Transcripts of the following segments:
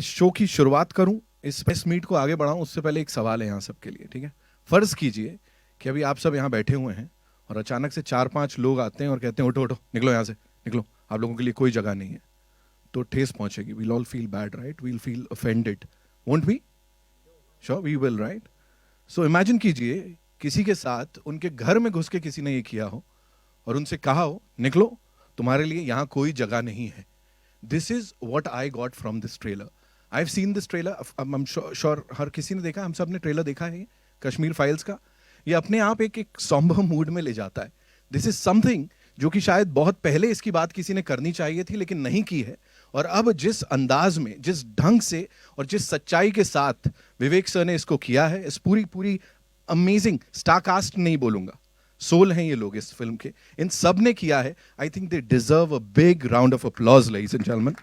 इस शो की शुरुआत करूं, इस प्रेस मीट को आगे बढ़ाऊं, उससे पहले एक सवाल है यहाँ सबके लिए, ठीक है? फर्ज कीजिए कि अभी आप सब यहाँ बैठे हुए हैं और अचानक से 4-5 लोग आते हैं और कहते हैं उठो उठो, निकलो यहाँ से, निकलो, आप लोगों के लिए कोई जगह नहीं है। तो ठेस पहुंचेगी, we'll all feel bad, right? We'll feel offended, won't we? Sure we will, right? So imagine कीजिए किसी के साथ उनके घर में घुस के किसी ने ये किया हो और उनसे कहा हो निकलो, तुम्हारे लिए यहाँ कोई जगह नहीं है। This is what I got from this trailer. I have seen this trailer, I am sure हर किसी ने देखा, हम सब ने ट्रेलर देखा है कश्मीर फाइल्स का। ये अपने आप एक सॉम्बर मूड में ले जाता है। दिस इज समथिंग जो कि शायद बहुत पहले इसकी बात किसी ने करनी चाहिए थी लेकिन नहीं की है। और अब जिस अंदाज में, जिस ढंग से और जिस सच्चाई के साथ विवेक सर ने इसको किया है, इस पूरी अमेजिंग स्टारकास्ट नहीं बोलूंगा, सोल हैं ये लोग इस फिल्म के, इन सब ने किया है। I think they deserve a big round of applause, ladies and gentleman.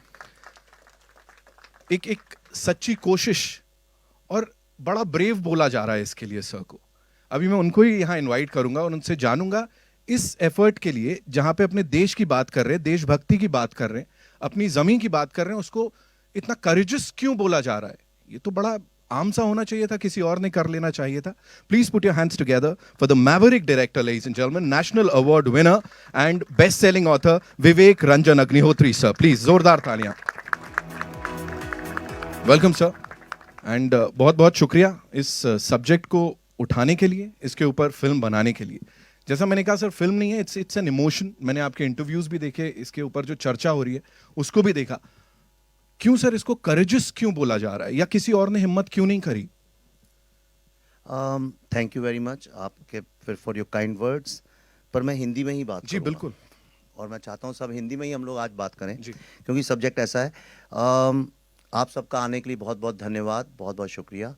एक सच्ची कोशिश और बड़ा ब्रेव बोला जा रहा है इसके लिए सर को। अभी मैं उनको ही यहाँ इनवाइट करूंगा और उनसे जानूंगा इस एफर्ट के लिए, जहां पे अपने देश की बात कर रहे हैं, देशभक्ति की बात कर रहे हैं, अपनी जमीन की बात कर रहे हैं, उसको इतना करेजस क्यों बोला जा रहा है? ये तो बड़ा आम सा होना चाहिए था, किसी और ने कर लेना चाहिए था। Please put your hands together for the Maverick director, ladies and gentleman, national award winner and best selling author Vivek Ranjan Agnihotri sir. Please जोरदार तालियां। वेलकम सर, एंड बहुत बहुत शुक्रिया इस सब्जेक्ट को उठाने के लिए, इसके ऊपर फिल्म बनाने के लिए। जैसा मैंने कहा सर, फिल्म नहीं है, इट्स एन इमोशन। मैंने आपके इंटरव्यूज भी देखे, इसके ऊपर जो चर्चा हो रही है उसको भी देखा। क्यों सर इसको करेजस क्यों बोला जा रहा है, या किसी और ने हिम्मत क्यों नहीं करी? थैंक यू वेरी मच आपके फिर फॉर योर काइंड वर्ड्स। पर मैं हिंदी में ही बात जी बिल्कुल, और मैं चाहता हूँ सब हिंदी में ही हम लोग आज बात करें जी। क्योंकि सब्जेक्ट ऐसा है। आप सबका आने के लिए बहुत बहुत धन्यवाद, बहुत बहुत शुक्रिया।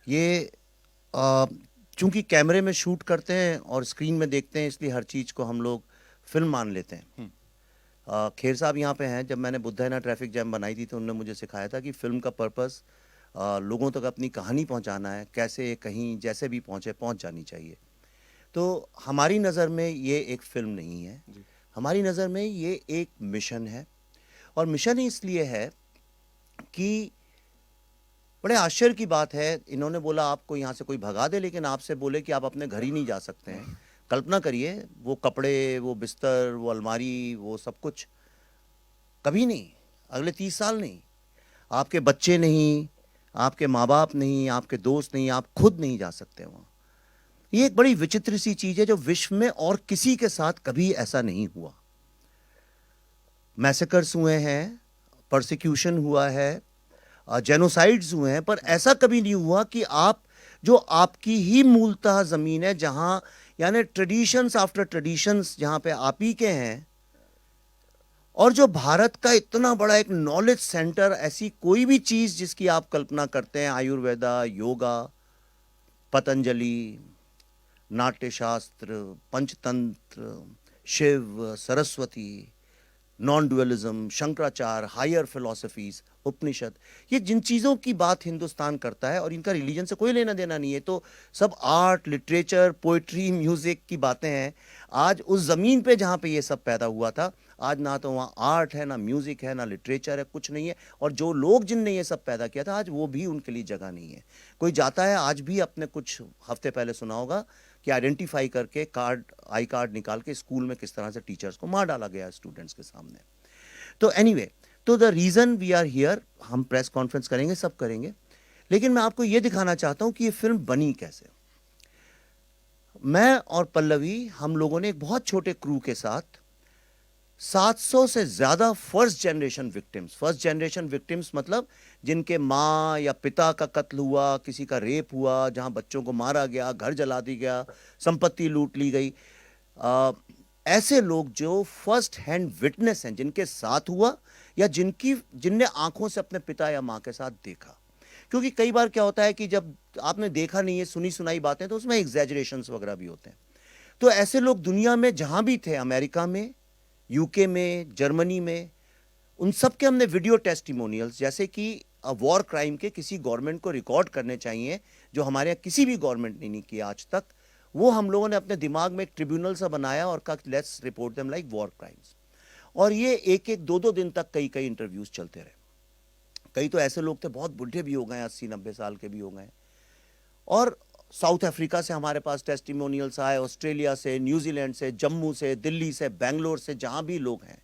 ये चूंकि कैमरे में शूट करते हैं और स्क्रीन में देखते हैं, इसलिए हर चीज़ को हम लोग फिल्म मान लेते हैं। खेर साहब यहाँ पे हैं। जब मैंने बुद्धाइना ट्रैफिक जैम बनाई थी तो उन्होंने मुझे सिखाया था कि फिल्म का पर्पस लोगों तक अपनी कहानी पहुँचाना है, कैसे कहीं जैसे भी पहुँच जानी चाहिए। तो हमारी नज़र में ये एक फिल्म नहीं है, हमारी नज़र में ये एक मिशन है। और मिशन इसलिए है कि बड़े आश्चर्य की बात है, इन्होंने बोला आपको यहाँ से कोई भगा दे लेकिन आपसे बोले कि आप अपने घर ही नहीं जा सकते हैं। कल्पना करिए, वो कपड़े, वो बिस्तर, वो अलमारी, वो सब कुछ कभी नहीं, अगले 30 साल नहीं, आपके बच्चे नहीं, आपके माँ बाप नहीं, आपके दोस्त नहीं, आप खुद नहीं जा सकते वहाँ। ये एक बड़ी विचित्र सी चीज़ है जो विश्व में और किसी के साथ कभी ऐसा नहीं हुआ। मैसेकर्स हुए हैं, परसिक्यूशन हुआ है, जेनोसाइड्स हुए हैं, पर ऐसा कभी नहीं हुआ कि आप जो आपकी ही मूलतः ज़मीन है, जहाँ यानी ट्रेडिशंस आफ्टर ट्रेडिशंस जहाँ पे आप ही के हैं, और जो भारत का इतना बड़ा एक नॉलेज सेंटर, ऐसी कोई भी चीज़ जिसकी आप कल्पना करते हैं, Ayurveda, yoga, Patanjali, Natyashastra, Panchatantra, Shiva, Saraswati, non dualism, Shankaracharya, higher philosophies, Upanishad, ये जिन चीज़ों की बात हिंदुस्तान करता है और इनका रिलीजन से कोई लेना देना नहीं है, तो सब आर्ट, लिटरेचर, पोइट्री, म्यूज़िक की बातें हैं। आज उस ज़मीन पे जहाँ पे ये सब पैदा हुआ था, आज ना तो वहाँ आर्ट है, ना म्यूज़िक है, ना लिटरेचर है, कुछ नहीं है। और जो लोग जिनने ये सब पैदा किया था, आज वो भी उनके लिए जगह नहीं है। कोई जाता है, आज भी आपने कुछ हफ्ते पहले सुना होगा कि आइडेंटिफाई करके आई कार्ड निकाल के स्कूल में किस तरह से टीचर्स को मार डाला गया स्टूडेंट्स के सामने। तो एनीवे, तो the reason we are here, हम प्रेस कॉन्फ्रेंस करेंगे, सब करेंगे, लेकिन मैं आपको ये दिखाना चाहता हूँ कि ये फिल्म बनी कैसे। मैं और पल्लवी, हम लोगों ने एक बहुत छोटे क्रू के साथ 700 से ज़्यादा फर्स्ट जनरेशन विक्टिम्स मतलब जिनके माँ या पिता का कत्ल हुआ, किसी का रेप हुआ, जहाँ बच्चों को मारा गया, घर जला दी गया, संपत्ति लूट ली गई, ऐसे लोग जो फर्स्ट हैंड विटनेस हैं, जिनके साथ हुआ या जिनने आंखों से अपने पिता या माँ के साथ देखा। क्योंकि कई बार क्या होता है कि जब आपने देखा नहीं है, सुनी सुनाई बातें, तो उसमें एग्जैजरेशंस वगैरह भी होते हैं। तो ऐसे लोग दुनिया में जहाँ भी थे, अमेरिका में, यूके में, जर्मनी में, उन सब के हमने वीडियो टेस्टिमोनियल्स, जैसे कि वॉर क्राइम के किसी गवर्नमेंट को रिकॉर्ड करने चाहिए, जो हमारे यहाँ किसी भी गवर्नमेंट ने नहीं किया आज तक, वो हम लोगों ने अपने दिमाग में एक ट्रिब्यूनल सा बनाया और कहा let's report them like war crimes. और ये एक एक दो दो दिन तक कई कई इंटरव्यूज चलते रहे। कई तो ऐसे लोग थे बहुत बुढ़े भी हो गए, 80-90 साल के भी हो गए। और साउथ अफ्रीका से हमारे पास टेस्टिमोनियल्स आए, ऑस्ट्रेलिया से, न्यूजीलैंड से, जम्मू से, दिल्ली से, बेंगलोर से, जहाँ भी लोग हैं।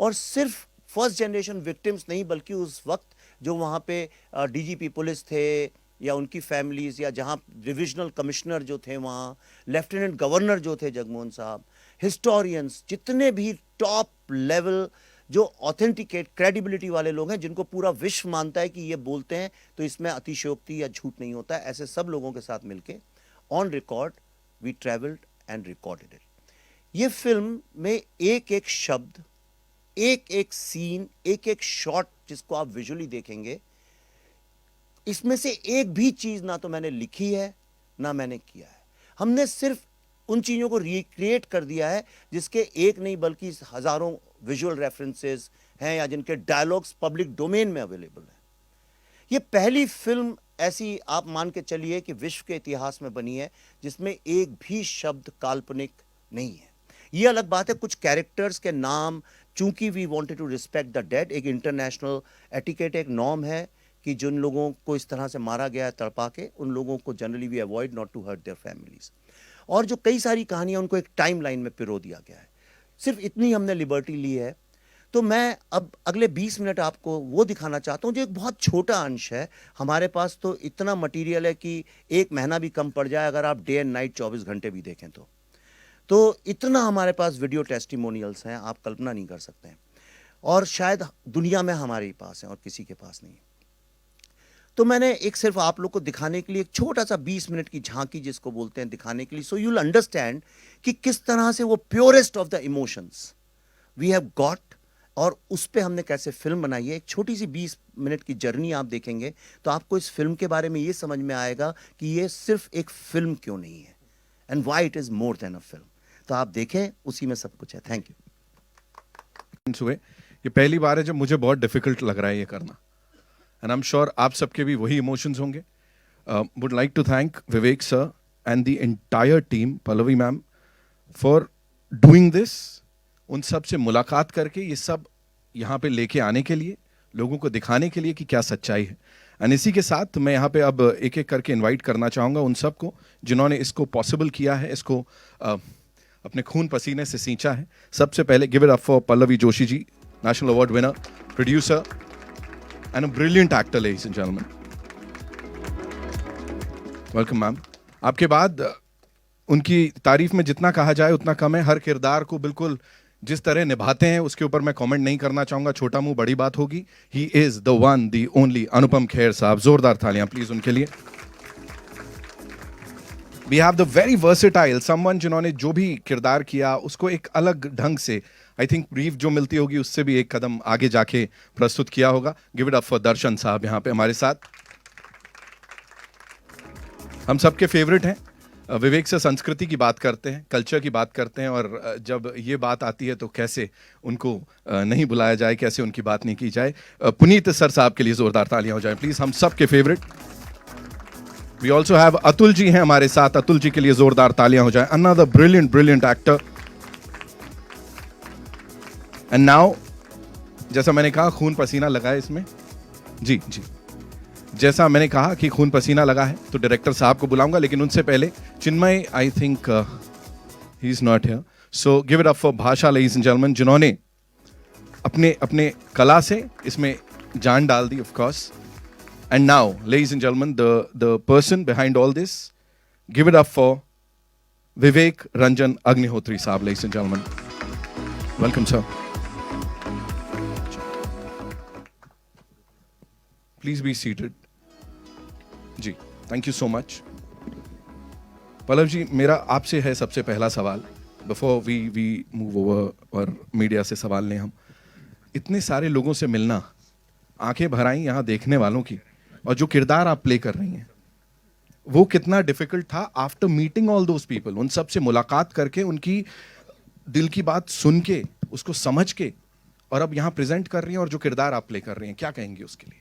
और सिर्फ फर्स्ट जनरेशन विक्टिम्स नहीं, बल्कि उस वक्त जो वहाँ पे डीजीपी पुलिस थे या उनकी फैमिलीज़, या जहाँ डिविजनल कमिश्नर जो थे वहाँ, लेफ्टिनेंट गवर्नर जो थे जगमोहन साहब, हिस्टोरियंस, जितने भी टॉप लेवल जो ऑथेंटिकेट क्रेडिबिलिटी वाले लोग हैं, जिनको पूरा विश्व मानता है कि ये बोलते हैं तो इसमें अतिशयोक्ति या झूठ नहीं होता है, ऐसे सब लोगों के साथ मिलके on record we travelled and recorded it. ये फिल्म में एक एक शब्द, एक एक सीन, एक एक शॉट जिसको आप विजुअली देखेंगे, इसमें से एक भी चीज ना तो मैंने लिखी है ना मैंने किया है। हमने सिर्फ उन चीजों को रिक्रिएट कर दिया है जिसके एक नहीं बल्कि हजारों विजुअल रेफरेंसेस हैं, या जिनके डायलॉग्स पब्लिक डोमेन में अवेलेबल हैं। ये पहली फिल्म ऐसी आप मान के चलिए कि विश्व के इतिहास में बनी है जिसमें एक भी शब्द काल्पनिक नहीं है। ये अलग बात है, कुछ कैरेक्टर्स के नाम, चूंकि we wanted to respect the dead, एक इंटरनेशनल एटिकेट, एक नॉर्म है कि जिन लोगों को इस तरह से मारा गया है तड़पा के, उन लोगों को generally we avoid not to hurt their families. और जो कई सारी कहानियां, उनको एक टाइम लाइन में पिरो दिया गया है। सिर्फ इतनी हमने लिबर्टी ली है। तो मैं अब अगले 20 मिनट आपको वो दिखाना चाहता हूँ जो एक बहुत छोटा अंश है। हमारे पास तो इतना मटेरियल है कि एक महीना भी कम पड़ जाए अगर आप डे एंड नाइट 24 घंटे भी देखें तो इतना हमारे पास वीडियो टेस्टिमोनियल्स हैं, आप कल्पना नहीं कर सकते हैं। और शायद दुनिया में हमारे पास हैं और किसी के पास नहीं। तो मैंने एक सिर्फ आप लोग को दिखाने के लिए एक छोटा सा 20 मिनट की झांकी जिसको बोलते हैं दिखाने के लिए, सो यू विल अंडरस्टैंड कि किस तरह से वो purest of the emotions we have got, और उस पे हमने कैसे फिल्म बनाई है। एक छोटी सी 20 मिनट की जर्नी आप देखेंगे तो आपको इस फिल्म के बारे में ये समझ में आएगा कि ये सिर्फ एक फिल्म क्यों नहीं है, and why it is more than a film. तो आप देखें, उसी में सब कुछ है। Thank you. ये पहली बार है जब मुझे बहुत डिफिकल्ट लग रहा है ये करना, एंड आई एम श्योर आप सबके भी वही इमोशंस होंगे। Would like to thank Vivek sir and the entire team, Pallavi ma'am, for doing this. उन सब से मुलाकात करके ये सब यहाँ पे लेके आने के लिए, लोगों को दिखाने के लिए कि क्या सच्चाई है। एंड इसी के साथ मैं यहाँ पे अब एक एक करके इनवाइट करना चाहूँगा उन सबको जिन्होंने इसको पॉसिबल किया है, इसको अपने खून पसीने से सींचा है। सबसे पहले give it up for Pallavi Joshi ji, national award winner, producer and a brilliant actor, ladies and gentleman. Welcome ma'am. आपके बाद उनकी तारीफ में जितना कहा जाए उतना कम है। हर किरदार को बिल्कुल जिस तरह निभाते हैं उसके ऊपर मैं कमेंट नहीं करना चाहूंगा, छोटा मुंह बड़ी बात होगी। He is the one the only Anupam Kher साहब। जोरदार तालियां प्लीज उनके लिए। We have the very versatile someone, जिन्होंने जो भी किरदार किया उसको एक अलग ढंग से, आई थिंक ब्रीफ जो मिलती होगी उससे भी एक कदम आगे जाके प्रस्तुत किया होगा। गिव इट अप फॉर दर्शन साहब यहाँ पे हमारे साथ। हम सबके फेवरेट हैं। विवेक से संस्कृति की बात करते हैं, कल्चर की बात करते हैं, और जब ये बात आती है तो कैसे उनको नहीं बुलाया जाए, कैसे उनकी बात नहीं की जाए। पुनीत सर साहब के लिए जोरदार तालियां हो जाए प्लीज, हम सब के favourite. We also have Atul ji हैं हमारे साथ, अतुल जी के लिए जोरदार तालियां हो जाए। Another brilliant actor. And now, जैसा मैंने कहा खून पसीना लगा है इसमें, जी जी, जैसा मैंने कहा कि खून पसीना लगा है तो डायरेक्टर साहब को बुलाऊंगा, लेकिन उनसे पहले Chinmay, I think he is not here, so give it up for Bhasha, ladies and gentlemen, जिन्होंने अपने कला से इसमें जान डाल दी, of course. And now ladies and gentlemen, the person behind all this, give it up for Vivek Ranjan Agnihotri साहब, ladies and gentleman, welcome sir. Please be seated. जी, thank you so much. Pallav ji, मेरा आपसे है सबसे पहला सवाल, बिफोर वी मूव ओवर और media से सवाल लें हम। इतने सारे लोगों से मिलना, आंखें भर आई यहाँ देखने वालों की, और जो किरदार आप प्ले कर रही हैं वो कितना डिफिकल्ट था after meeting all those people, उन सब से मुलाकात करके, उनकी दिल की बात सुन के, उसको समझ के, और अब यहाँ प्रेजेंट कर रही हैं, और जो किरदार आप प्ले कर रही हैं, क्या कहेंगे उसके लिए?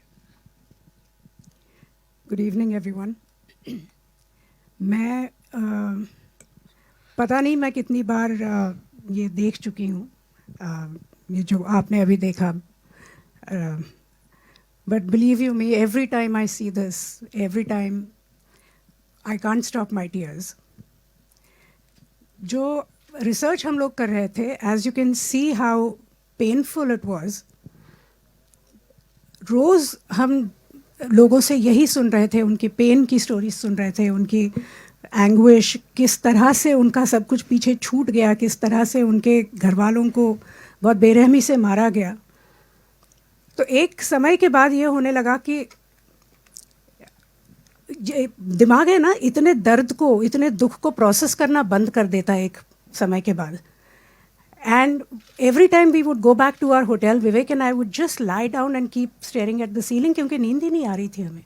Good evening everyone. मैं पता नहीं मैं कितनी बार ये देख चुकी हूँ, ये जो आपने अभी देखा। But believe you me, every time I see this, every time I can't stop my tears. जो रिसर्च हम लोग कर रहे थे, as you can see how painful it was, रोज़ हम लोगों से यही सुन रहे थे, उनकी पेन की स्टोरीज सुन रहे थे, उनकी एंग्विश, किस तरह से उनका सब कुछ पीछे छूट गया, किस तरह से उनके घर वालों को बहुत बेरहमी से मारा गया. तो एक समय के बाद ये होने लगा कि दिमाग है ना, इतने दर्द को, इतने दुख को प्रोसेस करना बंद कर देता है एक समय के बाद. And every time we would go back to our hotel, Vivek and I would just lie down and keep staring at the ceiling क्योंकि नींद ही नहीं आ रही थी हमें.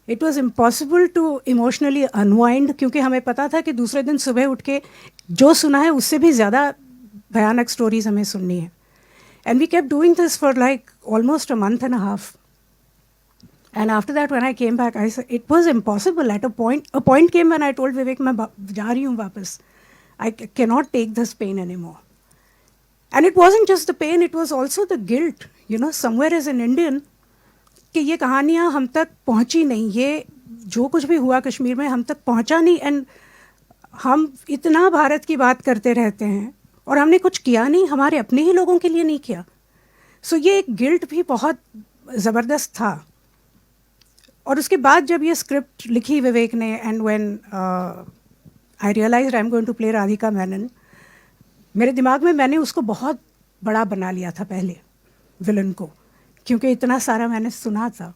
It was impossible to emotionally unwind क्योंकि हमें पता था कि दूसरे दिन सुबह उठ के जो सुना है उससे भी ज़्यादा भयानक स्टोरीज हमें सुननी है. And we kept doing this for like almost a month and a half. And after that, when I came back, I said it was impossible. At a point came when I told Vivek, मैं जा रही हूँ वापस. I cannot take this pain anymore. And it wasn't just the pain, it was also the guilt. You know, somewhere as an Indian, कि ये कहानियाँ हम तक पहुँची नहीं, ये जो कुछ भी हुआ कश्मीर में हम तक पहुँचा नहीं. एंड हम इतना भारत की बात करते रहते हैं और हमने कुछ किया नहीं, हमारे अपने ही लोगों के लिए नहीं किया. सो ये एक गिल्ट भी बहुत ज़बरदस्त था. और उसके बाद जब ये स्क्रिप्ट लिखी विवेक ने, and when I realised I am going to play Radhika Menon, मेरे दिमाग में मैंने उसको बहुत बड़ा बना लिया था पहले, विलन को, क्योंकि इतना सारा मैंने सुना था.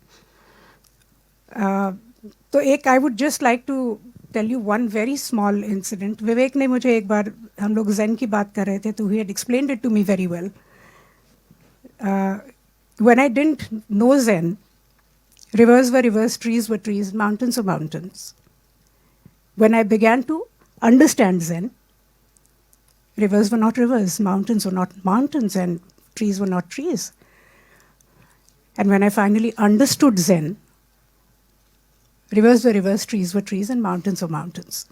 तो एक I would just like to tell you one very small incident. Vivek ने मुझे एक बार, हम लोग ज़ेन की बात कर रहे थे, तो he had explained it to me very well. When I didn't know zen, rivers were rivers, trees were trees, mountains were mountains. When I began to understand Zen, rivers were not rivers, mountains were not mountains, and trees were not trees. And when I finally understood Zen, rivers were rivers, trees were trees, and mountains were mountains.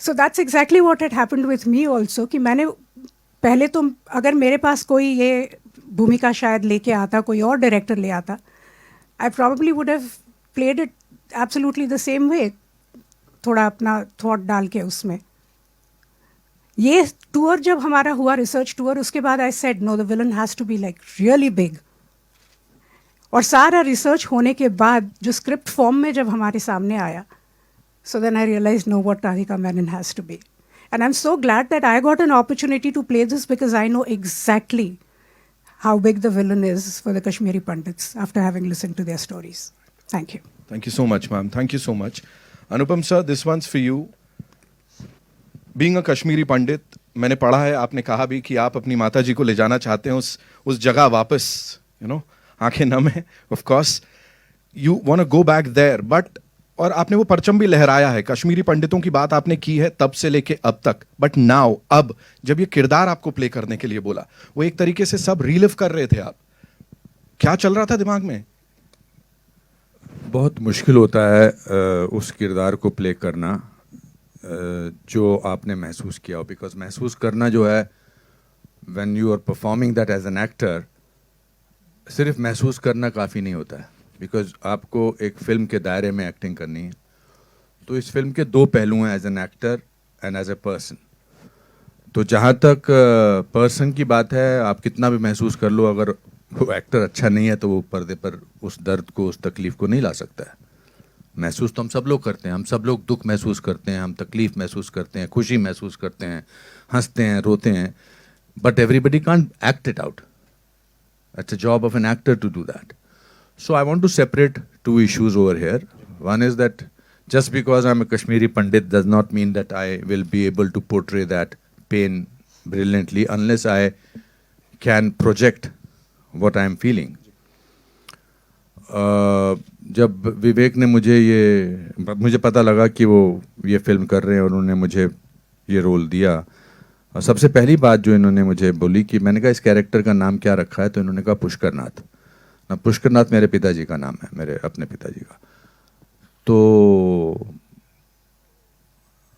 So that's exactly what had happened with me also, कि मैंने पहले तो, अगर मेरे पास कोई ये भूमिका शायद लेके आता, कोई और डायरेक्टर ले आता, I probably would have played it absolutely the same way, थोड़ा अपना थॉट डाल के उसमें. ये टूर जब हमारा हुआ, रिसर्च टूर, उसके बाद I said no, the villain has to be like really big. और सारा रिसर्च होने के बाद जो स्क्रिप्ट फॉर्म में जब हमारे सामने आया, so then I realise know what Radhika Menon has to be. And I am so glad that I got an opportunity to play this, because I know exactly how big the villain is for the Kashmiri Pandits after having listened to their stories. Thank you. Thank you so much, ma'am. Thank you so much. Anupam sir, this one's for you. Being a Kashmiri Pandit, मैंने पढ़ा है, आपने कहा भी कि आप अपनी माता जी को ले जाना चाहते हैं उस जगह वापस, you know, आंखें नम है, of course. You want to go back there, but और आपने वो परचम भी लहराया है, कश्मीरी पंडितों की बात आपने की है तब से लेके अब तक. बट नाउ, अब जब ये किरदार आपको प्ले करने के लिए बोला, वो एक तरीके से सब रीलिव कर रहे थे आप, क्या चल रहा था दिमाग में? बहुत मुश्किल होता है उस किरदार को प्ले करना जो आपने महसूस किया हो, बिकॉज महसूस करना जो है, when you are performing that as an actor, सिर्फ महसूस करना काफ़ी नहीं होता है, बिकॉज आपको एक फ़िल्म के दायरे में एक्टिंग करनी है. तो इस फिल्म के दो पहलू हैं, as an actor and as a person. तो जहाँ तक पर्सन की बात है, आप कितना भी महसूस कर लो, अगर वो एक्टर अच्छा नहीं है तो वो पर्दे पर उस दर्द को, उस तकलीफ़ को नहीं ला सकता है. महसूस तो हम सब लोग करते हैं, हम सब लोग दुख महसूस करते हैं, हम तकलीफ़ महसूस करते हैं, खुशी महसूस करते हैं, हंसते हैं, रोते हैं, but everybody can't act it out. It's a job of an actor to do that. So I want to separate two issues over here. One is that just because I'm a Kashmiri Pandit does not mean that I will be able to portray that pain brilliantly unless I can project what I'm feeling. जब विवेक ने मुझे पता लगा कि वो ये film कर रहे हैं और उन्होंने मुझे ये रोल दिया, और सबसे पहली बात जो इन्होंने मुझे बोली कि मैंने कहा इस कैरेक्टर का नाम क्या रखा है, तो इन्होंने कहा पुष्करनाथ. ना, पुष्करनाथ मेरे पिताजी का नाम है, मेरे अपने पिताजी का. तो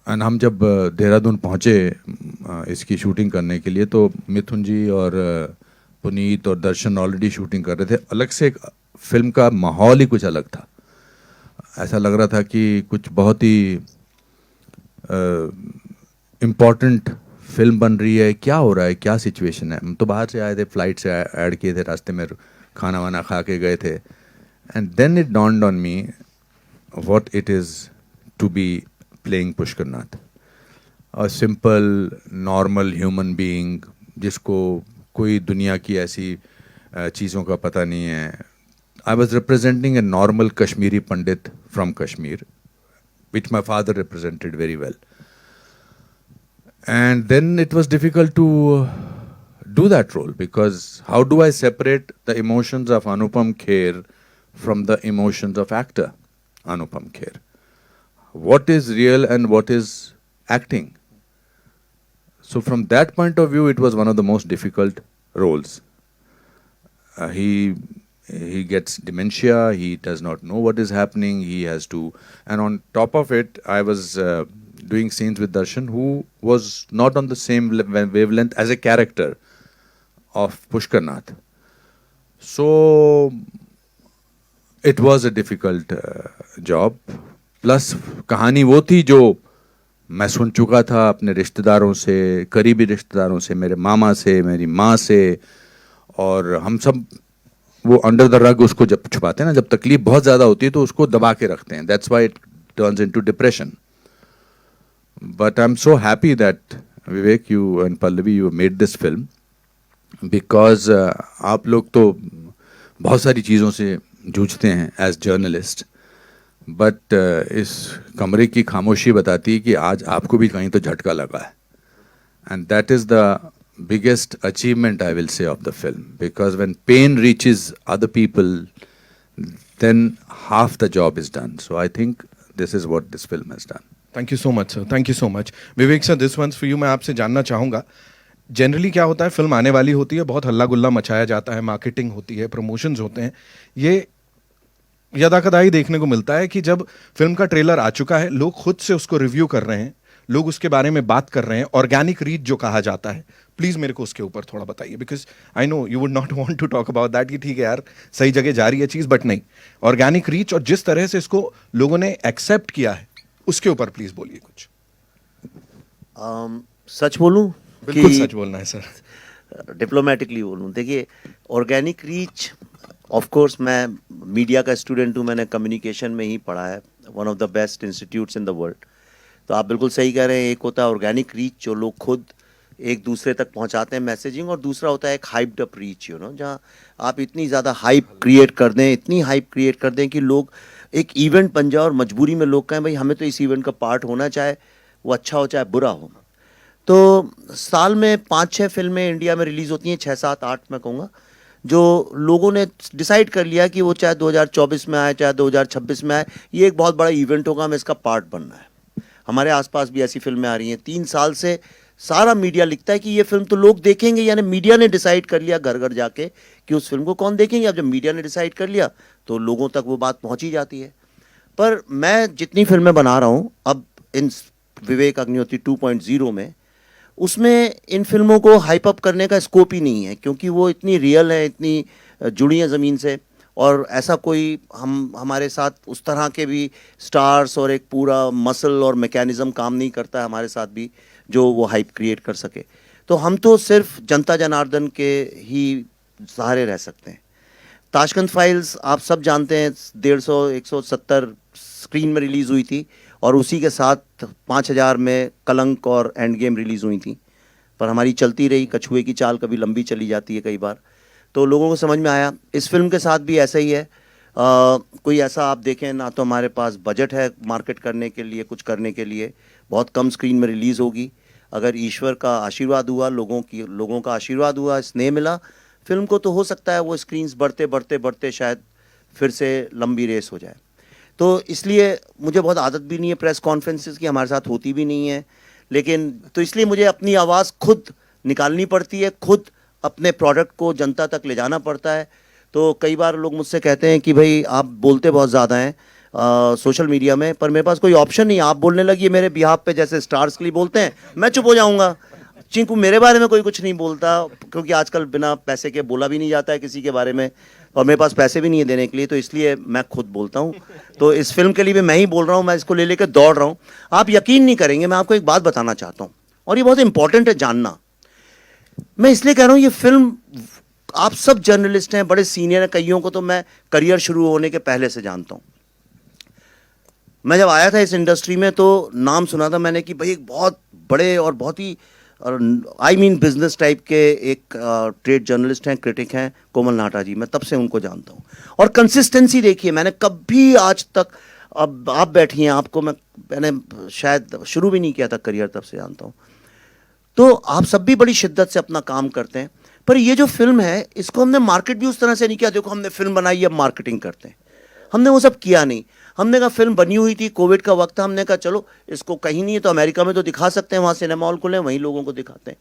हम जब देहरादून पहुँचे इसकी शूटिंग करने के लिए, तो मिथुन जी और पुनीत और दर्शन ऑलरेडी शूटिंग कर रहे थे, अलग से एक फिल्म का माहौल ही कुछ अलग था। ऐसा लग रहा था कि कुछ बहुत ही इम्पोर्टेंट फिल्म बन रही है, क्या हो रहा है, क्या सिचुएशन है। हम तो बाहर से आए थे, फ्लाइट से ऐड किए थे, रास्ते में खाना वाना खा के गए थे, and then it dawned on me what it is to be playing Pushkar Nath, a simple normal human being जिसको कोई दुनिया की ऐसी चीज़ों का पता नहीं है। I was representing a normal Kashmiri Pandit from Kashmir, which my father represented very well. And then it was difficult to do that role, because how do I separate the emotions of Anupam Kher from the emotions of actor Anupam Kher? What is real and what is acting? So from that point of view, it was one of the most difficult roles. He gets dementia, he does not know what is happening, he has to, and on top of it, I was doing scenes with Darshan, who was not on the same wavelength as a character of Pushkar Nath. So it was a difficult job. Plus कहानी वो थी जो मैं सुन चुका था अपने रिश्तेदारों से, करीबी रिश्तेदारों से, मेरे मामा से, मेरी माँ से, और हम सब वो अंडर द रग उसको जब छुपाते हैं ना, जब तकलीफ बहुत ज़्यादा होती है तो उसको दबा के रखते हैं। That's why it turns into depression. But I am so happy that Vivek, you and Pallavi, you made this film, because आप लोग तो बहुत सारी चीज़ों से जूझते हैं एज जर्नलिस्ट, बट इस कमरे की खामोशी बताती है कि आज आपको भी कहीं तो झटका लगा है, and that is the biggest achievement, I will say, of the film, because when pain reaches other people, then half the job is done. So I think this is what this film has done. Thank you so much sir, thank you so much. Vivek sir, this one's for you. मैं आपसे जानना चाहूँगा, generally क्या होता है, film आने वाली होती है, बहुत हल्ला गुल्ला मचाया जाता है, मार्केटिंग होती है, प्रमोशंस होते हैं, ये यदाकदा ही देखने को मिलता है कि जब फिल्म का ट्रेलर आ चुका है, लोग खुद से उसको रिव्यू कर रहे हैं, लोग उसके बारे में बात कर रहे हैं, ऑर्गेनिक रीच जो कहा जाता है, प्लीज मेरे को उसके ऊपर थोड़ा बताइए, because I know you would not want to talk about that कि ठीक है यार सही जगह जा रही है चीज, बट नहीं, ऑर्गेनिक रीच और जिस तरह से इसको लोगों ने एक्सेप्ट किया है उसके ऊपर प्लीज बोलिए कुछ। सच बोलूं? बिल्कुल सच बोलना है सर। डिप्लोमेटिकली बोलूं, देखिए ऑर्गेनिक रीच, ऑफ कोर्स मैं मीडिया का स्टूडेंट हूं, मैंने कम्युनिकेशन में ही पढ़ा है, one of the best institutes in the world. तो आप बिल्कुल सही कह रहे हैं, एक होता है ऑर्गेनिक रीच जो लोग खुद एक दूसरे तक पहुंचाते हैं मैसेजिंग, और दूसरा होता है एक hyped up reach, you know, जहां आप इतनी ज़्यादा हाइप क्रिएट कर दें, इतनी हाइप क्रिएट कर दें कि लोग एक इवेंट बन जाए और मजबूरी में लोग कहें भाई हमें तो इस इवेंट का पार्ट होना, चाहे वो अच्छा हो चाहे बुरा हो। तो साल में 5-6 फिल्में इंडिया में रिलीज़ होती हैं, 6-7-8 मैं कहूँगा, जो लोगों ने डिसाइड कर लिया कि वो चाहे 2024 में आए चाहे 2026 में आए, ये एक बहुत बड़ा इवेंट होगा, हमें इसका पार्ट बनना है। हमारे आसपास भी ऐसी फिल्में आ रही हैं। 3 साल से सारा मीडिया लिखता है कि ये फिल्म तो लोग देखेंगे, यानी मीडिया ने डिसाइड कर लिया घर घर जाके कि उस फिल्म को कौन देखेंगे। अब जब मीडिया ने डिसाइड कर लिया तो लोगों तक वो बात पहुंची जाती है। पर मैं जितनी फिल्में बना रहा हूँ अब इन विवेक अग्निहोत्री 2.0 में, उसमें इन फिल्मों को हाइप अप करने का स्कोप ही नहीं है, क्योंकि वो इतनी रियल है, इतनी जुड़ी हैं ज़मीन से, और ऐसा कोई हमारे साथ उस तरह के भी स्टार्स और एक पूरा मसल और मैकेनिज़्म काम नहीं करता है हमारे साथ भी जो वो हाइप क्रिएट कर सके। तो हम तो सिर्फ जनता जनार्दन के ही सहारे रह सकते हैं। ताशकंद फाइल्स आप सब जानते हैं, 150-170 स्क्रीन में रिलीज़ हुई थी, और उसी के साथ 5000 में कलंक और एंड गेम रिलीज़ हुई थी, पर हमारी चलती रही। कछुए की चाल कभी लंबी चली जाती है कई बार, तो लोगों को समझ में आया। इस फिल्म के साथ भी ऐसा ही है। कोई ऐसा आप देखें ना, तो हमारे पास बजट है मार्केट करने के लिए, कुछ करने के लिए, बहुत कम स्क्रीन में रिलीज़ होगी। अगर ईश्वर का आशीर्वाद हुआ, लोगों का आशीर्वाद हुआ, स्नेह मिला फिल्म को, तो हो सकता है वो स्क्रीन्स बढ़ते बढ़ते बढ़ते शायद फिर से लंबी रेस हो जाए। तो इसलिए मुझे बहुत आदत भी नहीं है प्रेस कॉन्फ्रेंसेस की, हमारे साथ होती भी नहीं है, लेकिन तो इसलिए मुझे अपनी आवाज़ खुद निकालनी पड़ती है, खुद अपने प्रोडक्ट को जनता तक ले जाना पड़ता है। तो कई बार लोग मुझसे कहते हैं कि भाई आप बोलते बहुत ज़्यादा हैं सोशल मीडिया में, पर मेरे पास कोई ऑप्शन नहीं। आप बोलने लगिए मेरे बिहाफ पे, जैसे स्टार्स के लिए बोलते हैं, मैं चुप हो जाऊंगा। चिंकू मेरे बारे में कोई कुछ नहीं बोलता, क्योंकि आजकल बिना पैसे के बोला भी नहीं जाता है किसी के बारे में, और मेरे पास पैसे भी नहीं है देने के लिए, तो इसलिए मैं खुद बोलता हूँ। तो इस फिल्म के लिए भी मैं ही बोल रहा हूँ, मैं इसको ले लेकर दौड़ रहा हूँ। आप यकीन नहीं करेंगे, मैं आपको एक बात बताना चाहता हूँ, और ये बहुत इंपॉर्टेंट है जानना। मैं इसलिए कह रहा हूँ, ये फिल्म, आप सब जर्नलिस्ट हैं, बड़े सीनियर हैं, कईयों को तो मैं करियर शुरू होने के पहले से जानता हूँ। मैं जब आया था इस इंडस्ट्री में तो नाम सुना था मैंने कि भाई एक बहुत बड़े और बहुत ही बिजनेस टाइप के एक ट्रेड जर्नलिस्ट हैं, क्रिटिक हैं, कोमल नाटा जी। मैं तब से उनको जानता हूँ, और कंसिस्टेंसी देखिए, मैंने कभी आज तक, अब आप बैठी हैं, आपको मैंने शायद शुरू भी नहीं किया था करियर, तब से जानता हूँ। तो आप सब भी बड़ी शिद्दत से अपना काम करते हैं, पर ये जो फिल्म है इसको हमने मार्केट भी उस तरह से नहीं किया, देखो हमने फिल्म बनाई अब मार्केटिंग करते हैं, हमने वो सब किया नहीं। हमने कहा फिल्म बनी हुई थी, कोविड का वक्त था, हमने कहा चलो इसको कहीं नहीं है तो अमेरिका में तो दिखा सकते हैं, वहाँ सिनेमा हॉल खुले, वहीं लोगों को दिखाते हैं।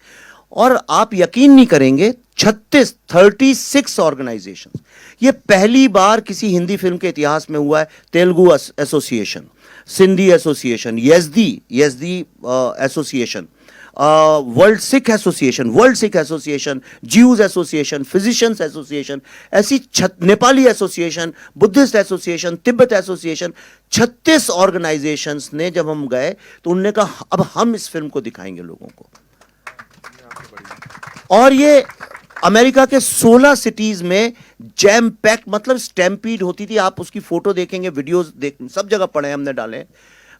और आप यकीन नहीं करेंगे, 36 ऑर्गेनाइजेशन, ये पहली बार किसी हिंदी फिल्म के इतिहास में हुआ है। Telugu association, Sindhi association, Yazdi association, world Sikh association, Jews association, physicians association, ऐसी Nepali association, Buddhist association, Tibet association, 36 organisations ने जब हम गए तो उन्होंने कहा अब हम इस फिल्म को दिखाएंगे लोगों को। और ये अमेरिका के 16 सिटीज में जैम पैक्ड, मतलब स्टैम्पीड होती थी। आप उसकी फोटो देखेंगे, वीडियोस सब जगह पड़े हमने डाले।